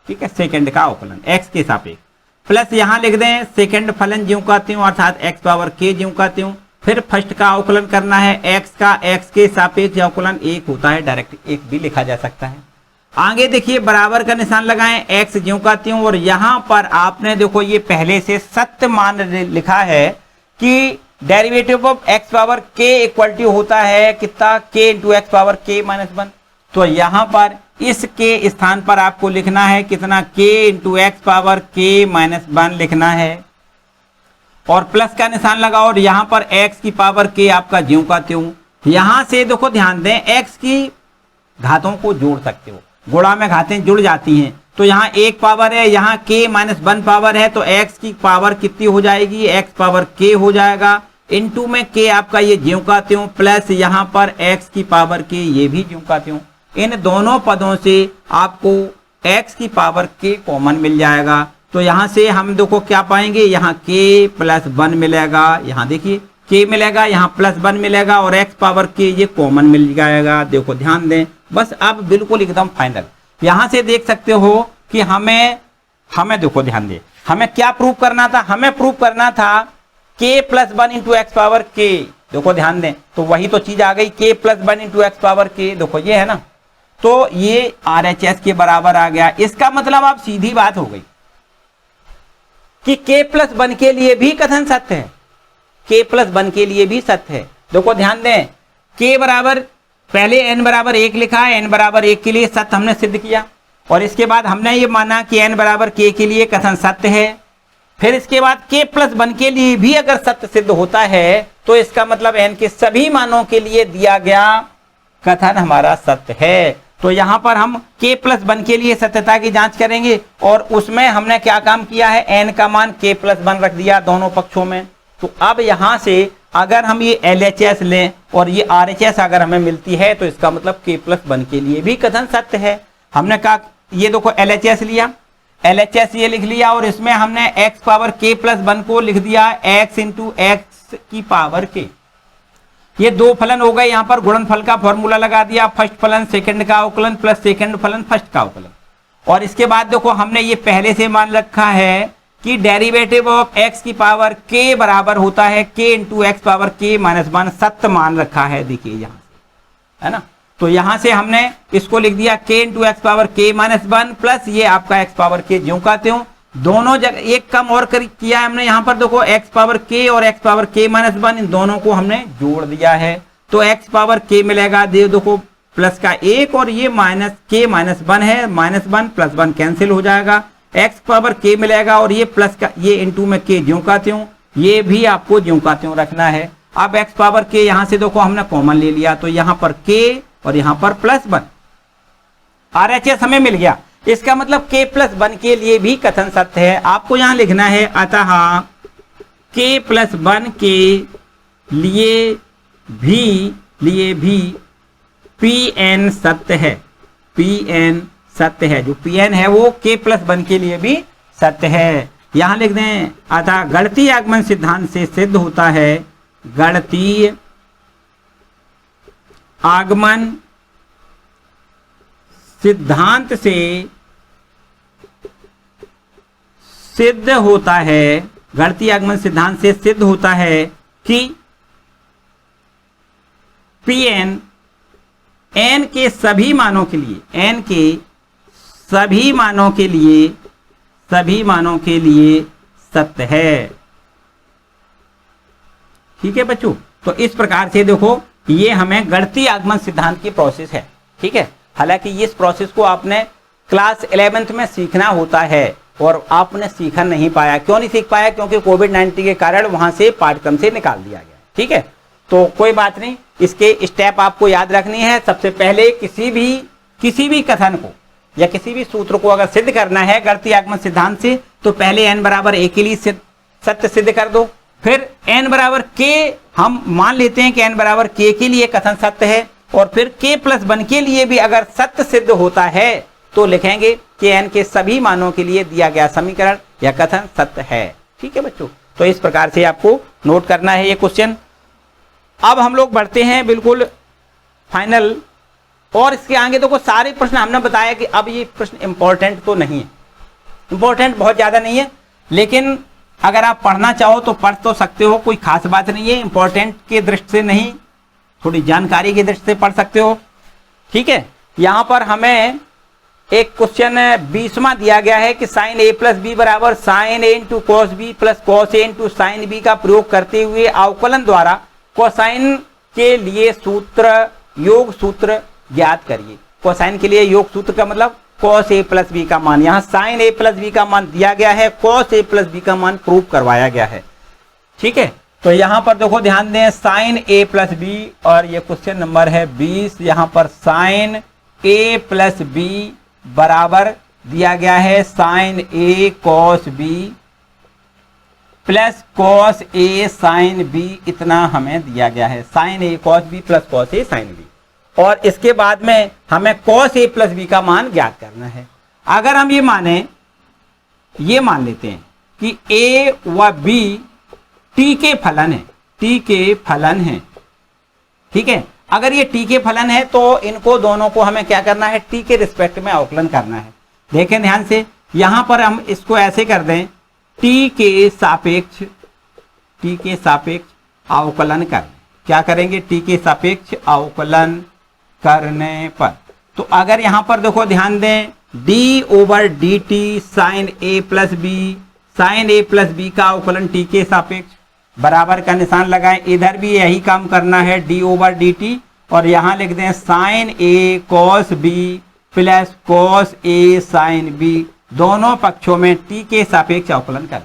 ठीक है, सेकंड का अवकलन x के सापेक्ष, प्लस यहां लिख दें सेकंड फलन ज्यों का त्यों अर्थात x पावर k ज्यों का त्यों। फिर फर्स्ट का अवकलन करना है x का x के सापेक्ष अवकलन 1 होता है, डायरेक्ट 1 भी लिखा जा सकता है। आगे देखिए बराबर का निशान लगाएं, x ज्यों का त्यों, और यहां पर आपने देखो ये पहले से सत्य मान लिखा है कि derivative of x power k equal to होता है कितना, k into x power k minus 1। तो यहां पर इस के स्थान पर आपको लिखना है कितना, k into x power k minus 1 लिखना है और प्लस का निशान लगाओ और यहां पर x की पावर k आपका ज्यों का त्यों। यहां से देखो ध्यान दें, x की घातों को जोड़ सकते हो, गुणा में घातें जुड़ जाती हैं। तो यहाँ एक पावर है, यहाँ k माइनस 1 पावर है, तो x की पावर कितनी हो जाएगी, x पावर k हो जाएगा, इनटू में k आपका ये ज्यों का त्यों, प्लस यहाँ पर x की पावर k ये भी ज्यों का त्यों। इन दोनों पदों से आपको x की पावर k कॉमन मिल जाएगा। तो यहाँ से हम देखो क्या पाएंगे, यहाँ k प्लस 1 मिलेगा, यहाँ देखिए k मिलेगा, यहाँ प्लस 1 मिलेगा और x पावर k ये कॉमन मिल जाएगा। देखो ध्यान दें, बस अब बिल्कुल एकदम फाइनल। यहां से देख सकते हो कि हमें देखो ध्यान दें, हमें क्या प्रूव करना था, हमें प्रूव करना था k plus 1 into x power k। देखो ध्यान दें, तो वही तो चीज आ गई, k plus 1 into x power k। देखो ये है ना, तो ये RHS के बराबर आ गया। इसका मतलब आप सीधी बात हो गई कि k प्लस 1 के लिए भी कथन सत्य है, k प्लस 1 के लिए भी सत्य है। देखो ध्यान दें, k बराबर पहले n बराबर 1 लिखा है, n बराबर 1 के लिए सत्य हमने सिद्ध किया और इसके बाद हमने ये माना कि n बराबर k के लिए कथन सत्य है। फिर इसके बाद k प्लस 1 के लिए भी अगर सत्य सिद्ध होता है तो इसका मतलब n के सभी मानों के लिए दिया गया कथन हमारा सत्य है। तो यहां पर हम k प्लस 1 के लिए सत्यता की जांच करेंगे और उसमें हमने क्या काम किया है, n का मान k प्लस 1 रख दिया दोनों पक्षों में। तो अब यहां से अगर हम ये LHS लें और ये RHS अगर हमें मिलती है तो इसका मतलब k प्लस 1 के लिए भी कथन सत्य है। हमने कहा ये देखो LHS लिया, LHS ये लिख लिया और इसमें हमने x पावर k प्लस 1 को लिख दिया x इंटू एक्स की पावर k। ये दो फलन हो गए, यहाँ पर गुणनफल का फॉर्मूला लगा दिया, फर्स्ट फलन सेकंड का अवकलन प्लस सेकंड फलन फर्स्ट का अवकलन। और इसके बाद देखो हमने ये पहले से मान रखा है कि डेरिवेटिव ऑफ x की पावर k बराबर होता है k into x power k minus 1, सत्य मान रखा है। देखिए यहाँ से है ना, तो यहां से हमने इसको लिख दिया k into x power k minus 1 plus ये आपका x पावर k ज्यों का त्यों। दोनों जगह एक कम और किया हमने, यहाँ पर देखो x पावर k और x पावर k माइनस 1 इन दोनों को हमने जोड़ दिया है तो x पावर k मिलेगा, देखो प्लस का 1 और ये माइनस k माइनस 1 है, माइनस 1 प्लस 1 कैंसिल हो जाएगा, x पावर k मिलेगा और ये प्लस का ये इंटू में k ज्यों का त्यों, ये भी आपको ज्यों का त्यों रखना है। अब x पावर k यहां से देखो हमने कॉमन ले लिया तो यहां पर k और यहां पर प्लस 1, RHS हमें मिल गया। इसका मतलब k प्लस 1 के लिए भी कथन सत्य है। आपको यहां लिखना है अतः k प्लस 1 के लिए भी लिए भी Pn सत्य है, Pn सत्य है, जो Pn है वो k+1 के लिए भी सत्य है। यहां लिख दें, अतः गणितीय आगमन सिद्धांत से सिद्ध होता है, गणितीय आगमन सिद्धांत से सिद्ध होता है, गणितीय आगमन सिद्धांत से सिद्ध होता है कि Pn n के सभी मानों के लिए, n के सभी मानों के लिए, सभी मानों के लिए सत्य है। ठीक है बच्चों, तो इस प्रकार से देखो ये हमें गणितीय आगमन सिद्धांत की प्रोसेस है। ठीक है, हालांकि इस प्रोसेस को आपने क्लास 11th में सीखना होता है और आपने सीखा नहीं पाया। क्यों नहीं सीख पाया? क्योंकि कोविड-19 के कारण वहां से पाठ्यक्रम से निकाल दिया गया। ठीक है, तो कोई बात नहीं, इसके स्टेप आपको याद रखनी है। सबसे पहले किसी भी कथन को या किसी भी सूत्र को अगर सिद्ध करना है गणितीय आगमन सिद्धांत से, तो पहले n बराबर a के लिए सत्य सिद्ध कर दो। फिर n बराबर k, हम मान लेते हैं कि n बराबर k के लिए कथन सत्य है, और फिर k+1 के लिए भी अगर सत्य सिद्ध होता है तो लिखेंगे कि n के सभी मानों के लिए दिया गया समीकरण या कथन सत्य है। ठीक है बच्चों, तो इस प्रकार से आपको नोट करना है ये क्वेश्चन। अब हम लोग बढ़ते हैं बिल्कुल फाइनल, और इसके आगे देखो सारे प्रश्न हमने बताया कि अब ये प्रश्न इंपॉर्टेंट तो नहीं है, इंपॉर्टेंट बहुत ज्यादा नहीं है, लेकिन अगर आप पढ़ना चाहो तो पढ़ तो सकते हो, कोई खास बात नहीं है। इंपॉर्टेंट के दृष्टि से नहीं, थोड़ी जानकारी की दृष्टि से पढ़ सकते हो। ठीक है, यहां पर हमें एक क्वेश्चन 20वां दिया गया है कि sin a + b बराबर sin a × cos b + cos a × sin b का प्रयोग करते हुए अवकलन द्वारा कोसाइन के लिए सूत्र, योग सूत्र ज्ञात करिए। कोसाइन के लिए योग सूत्र का मतलब cos a + b का मान, यहाँ sin a + b का मान दिया गया है, cos a + b का मान प्रूव करवाया गया है। ठीक है, तो यहाँ पर देखो ध्यान दें, sin a + b, और ये क्वेश्चन नंबर है 20। यहाँ पर sin a + b बराबर दिया गया है sin a cos b + cos a sin b, इतना हमें दिया गया है, sin a cos b + cos a sin b। और इसके बाद में हमें cos a + b का मान ज्ञात करना है। अगर हम ये मान लेते हैं कि a व b t के फलन है, t के फलन है। ठीक है, अगर ये t के फलन है तो इनको दोनों को हमें क्या करना है, t के रिस्पेक्ट में अवकलन करना है। देखें ध्यान से, यहां पर हम इसको ऐसे कर दें, t के सापेक्ष अवकलन कर, क्या करेंगे, t के सापेक्ष अवकलन करने पर, तो अगर यहां पर देखो ध्यान दें, d/dt sin a + b का अवकलन t के सापेक्ष, बराबर का निशान लगाएं, इधर भी यही काम करना है, d/dt, और यहां लिख दें sin a cos b + cos a sin b, दोनों पक्षों में t के सापेक्ष अवकलन करें।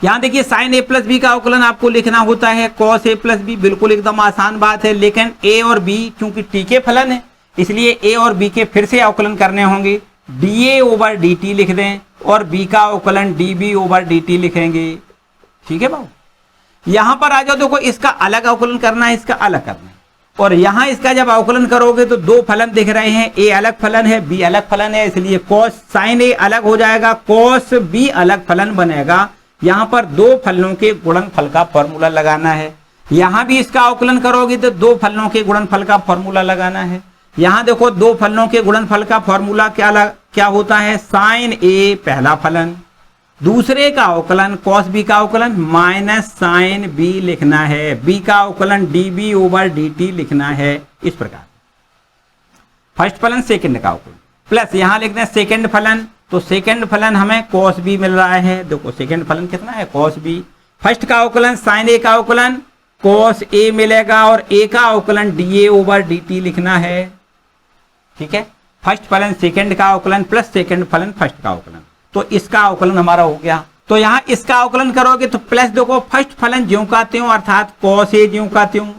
यहां देखिए sin a + b का अवकलन आपको लिखना होता है cos a + b, बिल्कुल एकदम आसान बात है, लेकिन a और b चूंकि t के फलन है इसलिए a और b के फिर से अवकलन करने होंगे, dA/dt लिख दें, और b का अवकलन dB/dt लिखेंगे। ठीक है बाबू, यहां पर आ जाओ, देखो इसका अलग अवकलन करना है, इसका अलग करना है, और यहां इसका जब अवकलन करोगे तो दो फलन दिख रहे हैं, a अलग फलन है, b अलग फलन है, इसलिए cos sin a अलग हो जाएगा, cos b अलग फलन बनेगा। यहां पर दो फलनों के गुणनफल का फॉर्मूला लगाना है, यहां भी इसका अवकलन करोगे तो दो फलनों के गुणनफल का फॉर्मूला लगाना है। यहां देखो दो फलनों के गुणनफल का फॉर्मूला क्या होता है, sin a पहला फलन, दूसरे का अवकलन cos b का अवकलन माइनस sin b लिखना है, b का अवकलन dB/dt लिखना है। इस प्रकार फर्स्ट फलन सेकंड का अवकलन प्लस यहां लिखते हैं सेकंड फलन, तो सेकंड फलन हमें cos b मिल रहा है। देखो सेकंड फलन कितना है, cos b। फर्स्ट का अवकलन sin a का अवकलन cos a मिलेगा, और a का अवकलन dA/dt लिखना है। ठीक है, फर्स्ट फलन सेकंड का अवकलन प्लस सेकंड फलन फर्स्ट का अवकलन, तो इसका अवकलन हमारा हो गया। तो यहां इसका अवकलन करोगे तो प्लस देखो फर्स्ट फलन ज्यों का त्यों, अर्थात cos a ज्यों का त्यों,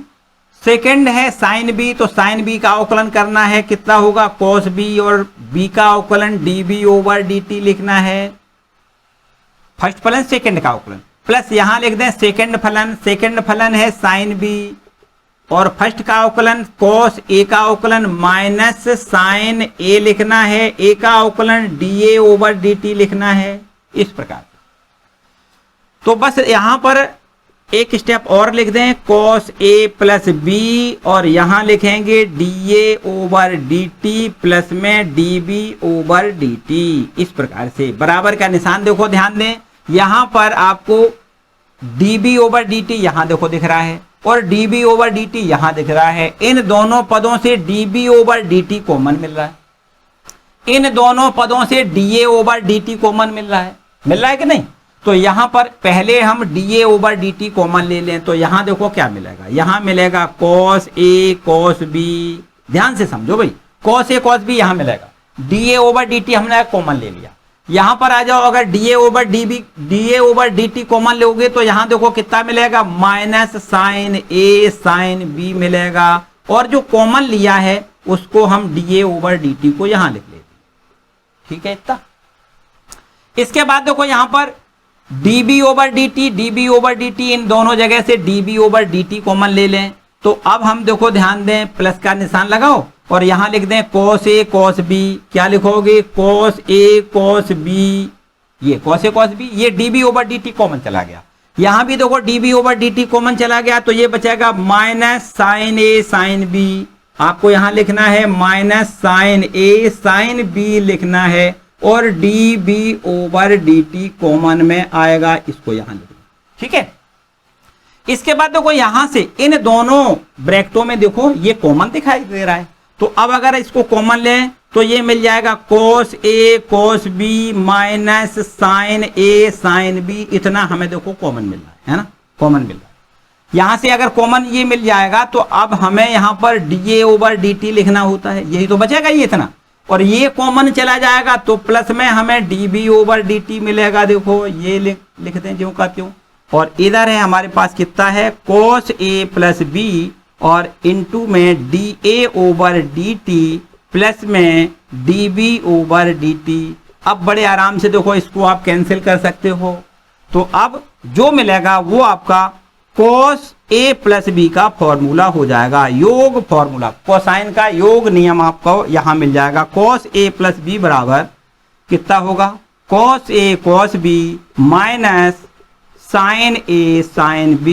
सेकंड है sin b, तो sin b का अवकलन करना है, कितना होगा cos b, और b का अवकलन dB/dt लिखना है। फर्स्ट फलन सेकंड का अवकलन प्लस यहां लिख दें सेकंड फलन है sin b, और फर्स्ट का अवकलन कॉस ए का अवकलन माइनस साइन ए लिखना है, ए का अवकलन D a over d T लिखना है, इस प्रकार। तो बस यहां पर एक स्टेप और लिख दें, कॉस ए प्लस बी और यहां लिखेंगे d a over d t plus में d b over d t, इस प्रकार से। बराबर का निशान देखो, ध्यान दें, यहां पर आपको d b over d t यहां देखो दिख रहा है और d b over d t यहां दिख रहा है। इन दोनों पदों से d b over d t common मिल रहा है, इन दोनों पदों से d a over d t common मिल रहा है कि नहीं? तो यहां पर पहले हम d a over d t common ले लें, तो यहां देखो क्या मिलेगा, यहां मिलेगा कॉस ए कॉस बी, ध्यान से समझो भाई, कॉस ए कॉस बी यहां मिलेगा, D a over d T हमने कॉमन ले लिया। यहां पर आ जाओ, अगर D a over d t common लोगे तो यहां देखो कितना मिलेगा, माइनस साइन ए साइन बी मिलेगा, और जो कॉमन लिया है उसको हम d a over d T को यहां लिख लेते हैं, ठीक है इतना। इसके बाद देखो यहां पर db ओवर dt, इन दोनों जगह से db ओवर dt कॉमन ले लें, तो अब हम देखो ध्यान दें, प्लस का निशान लगाओ और यहां लिख दें cos a cos b, क्या लिखोगे, cos a cos b, ये cos a cos b, ये db ओवर dt कॉमन चला गया, यहां भी देखो db ओवर dt कॉमन चला गया, तो ये बचेगा minus sine a sine b, आपको यहां लिखना है minus sine a sine b लिखना है, और d b over d t common में आएगा, इसको यहां लिखना, ठीक है। इसके बाद देखो यहां से इन दोनों ब्रैकेटों में देखो ये कॉमन दिखाई दे रहा है, तो अब अगर इसको कॉमन लें तो ये मिल जाएगा cos a cos b minus sine a sine b, इतना हमें देखो कॉमन मिल रहा है ना, कॉमन मिल रहा है। यहां से अगर कॉमन ये मिल जाएगा तो अब हमें यहां पर D a over d T लिखना होता है, यही तो बचेगा ये इतना, और ये कॉमन चला जाएगा तो प्लस में हमें d b over d t मिलेगा, देखो ये लिख दें ज्यों का त्यों, और इधर है हमारे पास कितना है cos a प्लस बी और इनटू में d a over d t plus में d b over d t. अब बड़े आराम से देखो इसको आप कैंसिल कर सकते हो, तो अब जो मिलेगा वो आपका cos a प्लस बी का फॉर्मूला हो जाएगा, योग फॉर्मूला, कोसाइन का योग नियम आपको यहां मिल जाएगा। cos a प्लस बी बराबर कितना होगा, cos a cos b minus sine a sine b,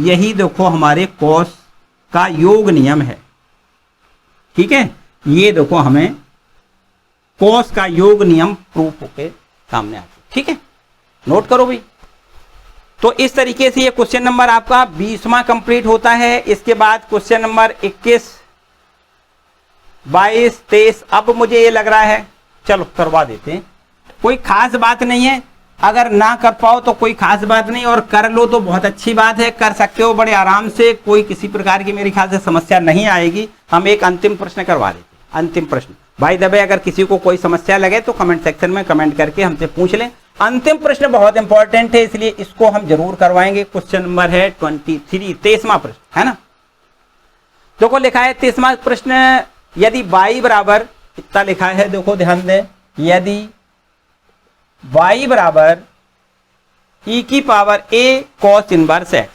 यही देखो हमारे cos का योग नियम है, ठीक है। ये देखो हमें cos का योग नियम प्रूफ होके सामने आता है, ठीक है, नोट करो भाई। तो इस तरीके से ये क्वेश्चन नंबर आपका 20वां कंप्लीट होता है। इसके बाद क्वेश्चन नंबर 21, 22, 23, अब मुझे ये लग रहा है चलो करवा देते हैं, कोई खास बात नहीं है, अगर ना कर पाओ तो कोई खास बात नहीं, और कर लो तो बहुत अच्छी बात है, कर सकते हो बड़े आराम से, कोई किसी प्रकार की मेरे ख्याल से समस्या नहीं आएगी। हम एक अंतिम प्रश्न करवा देते, अंतिम प्रश्न भाई दबे, अगर किसी को कोई समस्या लगे तो कमेंट सेक्शन में कमेंट करके हमसे पूछ लें। अंतिम प्रश्न बहुत इंपॉर्टेंट है, इसलिए इसको हम जरूर करवाएंगे। क्वेश्चन नंबर है 23, 23वां प्रश्न है ना। देखो लिखा है 23वां प्रश्न, यदि y बराबर कितना लिखा है, देखो ध्यान दें, यदि y बराबर e की power a cos inverse x,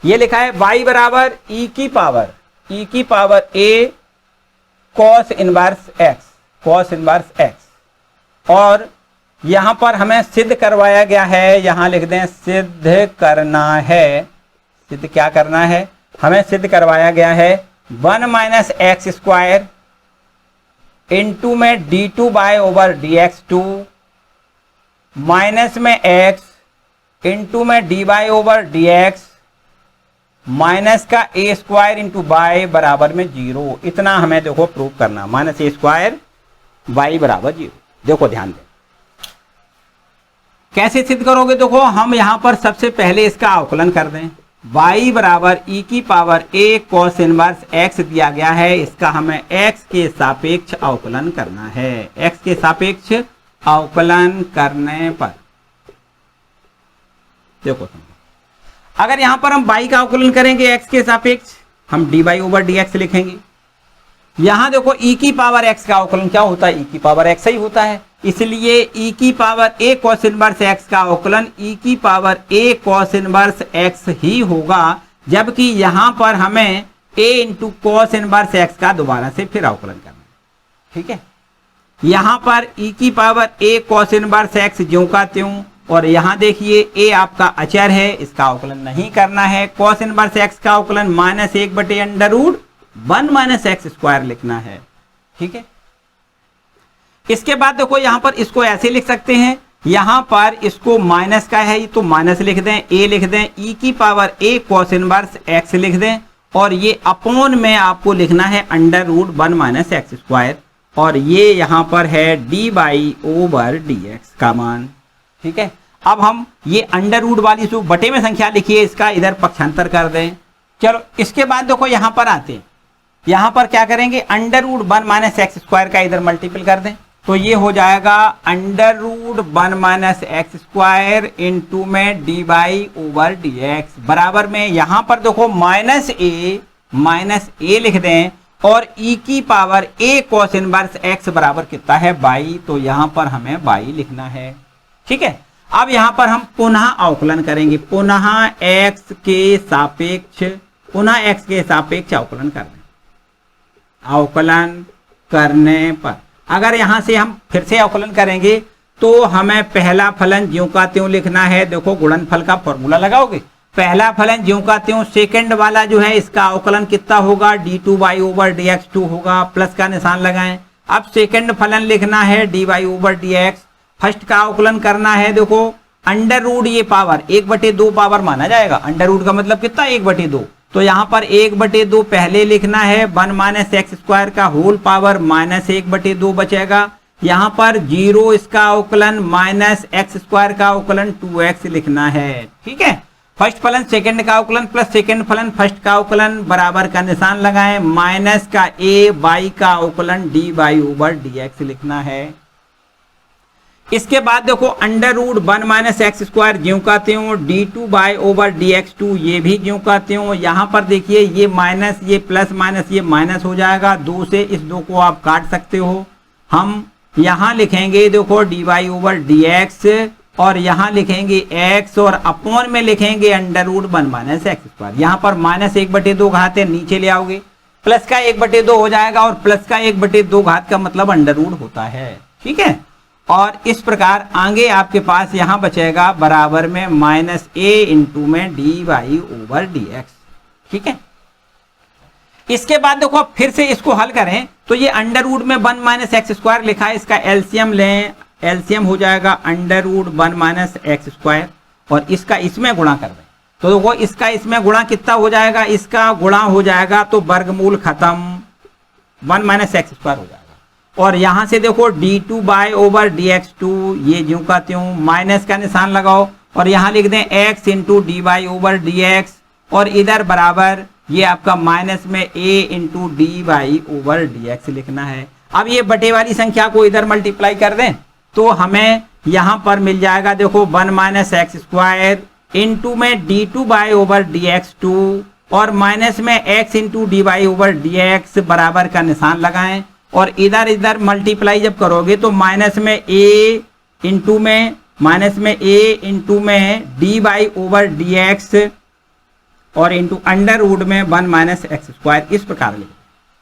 ये लिखा है y बराबर e की power a cos inverse x, cos inverse x, और यहां पर हमें सिद्ध करवाया गया है, यहां लिख दें सिद्ध करना है, सिद्ध क्या करना है, हमें सिद्ध करवाया गया है 1 माइनस एक्स स्क्वायर इंटू में d2 y over dx2 minus में x इंटू में d y over dx minus का a स्क्वायर इंटू बाय बराबर में 0, इतना हमें देखो प्रूव करना, माइनस a स्क्वायर y बराबर 0। देखो ध्यान दें कैसे सिद्ध करोगे, देखो हम यहां पर सबसे पहले इसका अवकलन कर दें, y बराबर e की power a cos inverse x दिया गया है, इसका हमें x के सापेक्ष अवकलन करना है, x के सापेक्ष अवकलन करने पर देखो अगर यहां पर हम y का अवकलन करेंगे x के सापेक्ष, हम dy ओवर dx लिखेंगे। यहां देखो e की पावर x का अवकलन क्या होता है, e की पावर x ही होता है, इसलिए e की power a cos inverse x का अवकलन e की power a cos inverse x ही होगा, जबकि यहां पर हमें a into cos inverse x का दोबारा से फिर अवकलन करना है। ठीक है, यहां पर e की power a cos inverse x ज्यों का त्यों, और यहां देखिए a आपका अचर है, इसका अवकलन नहीं करना है। cos इनवर्स x का अवकलन माइनस 1/√1 माइनस एक्स स्क्वायर लिखना है। ठीक है, इसके बाद देखो यहां पर इसको ऐसे लिख सकते हैं, यहां पर इसको माइनस का है तो माइनस लिख दें, a लिख दें, e की power a cos inverse x लिख दें, और ये अपॉन में आपको लिखना है √1 माइनस एक्स स्क्वायर, और ये यहां पर है dy/dx का मान। ठीक है, अब हम ये अंडर वाली जो बटे में संख्या लिखी है इसका इधर पक्षांतर कर दें। चलो इसके बाद देखो यहां पर आते हैं, यहां पर क्या करेंगे, √1 माइनस एक्स स्क्वायर का इधर मल्टीपल कर दें, तो ये हो जाएगा √1 माइनस एक्स स्क्वायर इंटू में dy/dx बराबर में यहां पर देखो माइनस a लिख दें, और e की power a cos inverse x बराबर कितना है 22, तो यहां पर हमें 22 लिखना है। ठीक है, अब यहां पर हम पुनः अवकलन करेंगे, पुनः x के सापेक्ष अवकलन कर दें। अवकलन करने पर अगर यहां से हम फिर से अवकलन करेंगे तो हमें पहला फलन ज्यों का त्यों लिखना है। देखो गुणनफल का फॉर्मूला लगाओगे, पहला फलन ज्यों का त्यों, सेकंड वाला जो है इसका अवकलन कितना होगा, d2y/dx2 होगा, प्लस का निशान लगाएं। अब सेकंड फलन लिखना है dy/dx, फर्स्ट का अवकलन करना है, देखो अंडर ये पावर 1/2 पावर माना जाएगा, अंडर का मतलब कितना 1/2, तो यहाँ पर 1/2 पहले लिखना है, 1 माइनस एक्स स्क्वायर का होल पावर माइनस 1/2 बचेगा, यहाँ पर 0 इसका अवकलन माइनस एक्स स्क्वायर का अवकलन 2x लिखना है। ठीक है, फर्स्ट फलन सेकंड का अवकलन प्लस सेकंड फलन फर्स्ट का अवकलन बराबर का निशान लगाएं, माइनस का a/y का अवकलन dy/dx लिखना है। इसके बाद देखो √1 माइनस एक्स स्क्वायर ज्यों का त्यों, d2y/dx2 ये भी ज्यों का त्यों। यहाँ पर देखिए ये माइनस, ये प्लस माइनस, ये माइनस हो जाएगा, 2 से इस 2 को आप काट सकते हो। हम यहाँ लिखेंगे देखो dy/dx, और यहाँ लिखेंगे x, और अपॉन में लिखेंगे √1 माइनस एक्स स्क्वायर। यहाँ पर माइनस 1/2 घात है, नीचे ले आओगे, प्लस का 1/2 हो जाएगा, और प्लस का 1/2 घात का मतलब अंडर होता है। ठीक है, और इस प्रकार आगे आपके पास यहां बचेगा बराबर में माइनस a इंटू में dy/dx। ठीक है, इसके बाद देखो अब फिर से इसको हल करें तो ये अंडर में 1 माइनस एक्स स्क्वायर लिखा है, इसका एलसीएम लें, एलसीएम हो जाएगा √1 माइनस एक्स स्क्वायर, और इसका इसमें गुणा कर दें, तो देखो इसका इसमें गुणा कितना हो जाएगा, इसका गुणा हो जाएगा तो वर्गमूल खत्म, 1 माइनस एक्स स्क्वायर हो जाएगा, और यहां से देखो d2y/dx2 ये ज्यों का त्यों, माइनस का निशान लगाओ, और यहां लिख दें x इंटू dy/dx, और इधर बराबर ये आपका माइनस में a इंटू dy/dx लिखना है। अब ये बटे वाली संख्या को इधर मल्टीप्लाई कर दें तो हमें यहां पर मिल जाएगा देखो 1 माइनस एक्स स्क्वायर इंटू में d2y/dx2, और माइनस में x इंटू dy/dx बराबर का निशान लगाएं, और इधर इधर मल्टीप्लाई जब करोगे तो माइनस में a इंटू में dy/dx, और इंटू अंडर में 1 माइनस एक्स स्क्वायर, इस प्रकार लिखें।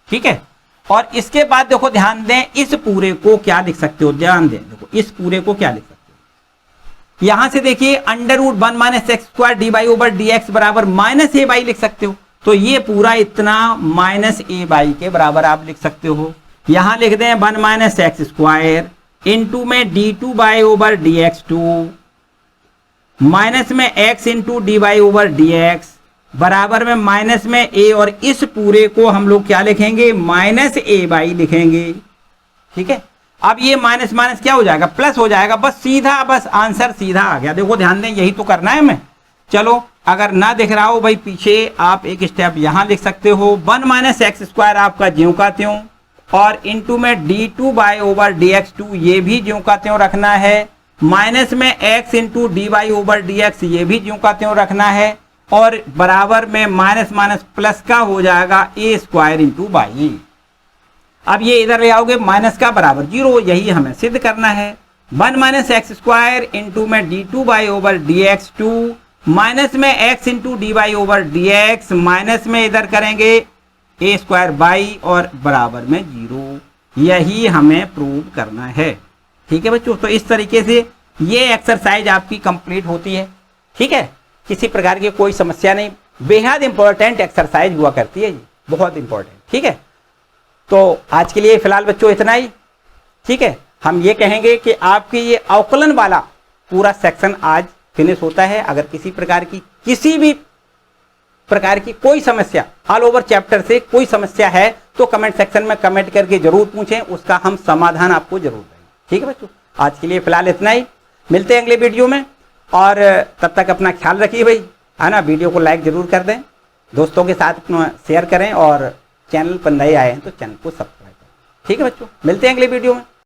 ठीक है, और इसके बाद देखो ध्यान दें, इस पूरे को क्या लिख सकते हो, ध्यान दें, देखो इस पूरे को क्या लिख सकते हो, यहां से देखिए √1 माइनस एक्स स्क्वायर dy/dx बराबर माइनस a/, लिख सकते हो, तो ये पूरा इतना माइनस a/, के बराबर आप लिख सकते हो। यहां लिख दें 1 माइनस एक्स स्क्वायर इंटू में d2y/dx2 माइनस में x इंटू dy/dx बराबर में माइनस में a, और इस पूरे को हम लोग क्या लिखेंगे, माइनस a/, लिखेंगे। ठीक है, अब ये माइनस माइनस क्या हो जाएगा, प्लस हो जाएगा, बस सीधा, बस आंसर सीधा आ गया। देखो ध्यान दें, यही तो करना है हमें। चलो अगर ना दिख रहा हो भाई पीछे आप एक स्टेप यहां लिख सकते हो, 1 माइनस एक्स स्क्वायर आपका ज्यों का त्यों, और इंटू में d2y/dx2 ये भी ज्यों का त्यों रखना है, माइनस में x इंटू dy/dx ये भी ज्यों का त्यों रखना है, और बराबर में माइनस माइनस प्लस का हो जाएगा a² इंटू y। अब ये इधर ले आओगे, माइनस का बराबर 0, यही हमें सिद्ध करना है। 1 माइनस एक्स स्क्वायर इंटू में d2 by over dx 2 minus में x into D y over dx minus में इधर करेंगे a स्क्वायर बाई और बराबर में 0, यही हमें प्रूव करना है। ठीक है बच्चों, तो इस तरीके से ये एक्सरसाइज आपकी कंप्लीट होती है। ठीक है, किसी प्रकार की कोई समस्या नहीं, बेहद इंपॉर्टेंट एक्सरसाइज हुआ करती है, बहुत इंपॉर्टेंट। ठीक है, तो आज के लिए फिलहाल बच्चों इतना ही। ठीक है, हम ये कहेंगे कि आपके ये अवकलन वाला पूरा सेक्शन आज फिनिश होता है। अगर किसी प्रकार की किसी भी प्रकार की कोई समस्या ऑल ओवर चैप्टर से कोई समस्या है तो कमेंट सेक्शन में कमेंट करके जरूर पूछें, उसका हम समाधान आपको जरूर देंगे। ठीक है बच्चों, आज के लिए फिलहाल इतना ही, मिलते हैं अगले वीडियो में, और तब तक अपना ख्याल रखिए भाई, है ना। वीडियो को लाइक जरूर कर दें, दोस्तों के साथ शेयर करें, और चैनल पर नए आए हैं तो चैनल को सब्सक्राइब करें। ठीक है बच्चों, मिलते हैं अगले वीडियो में।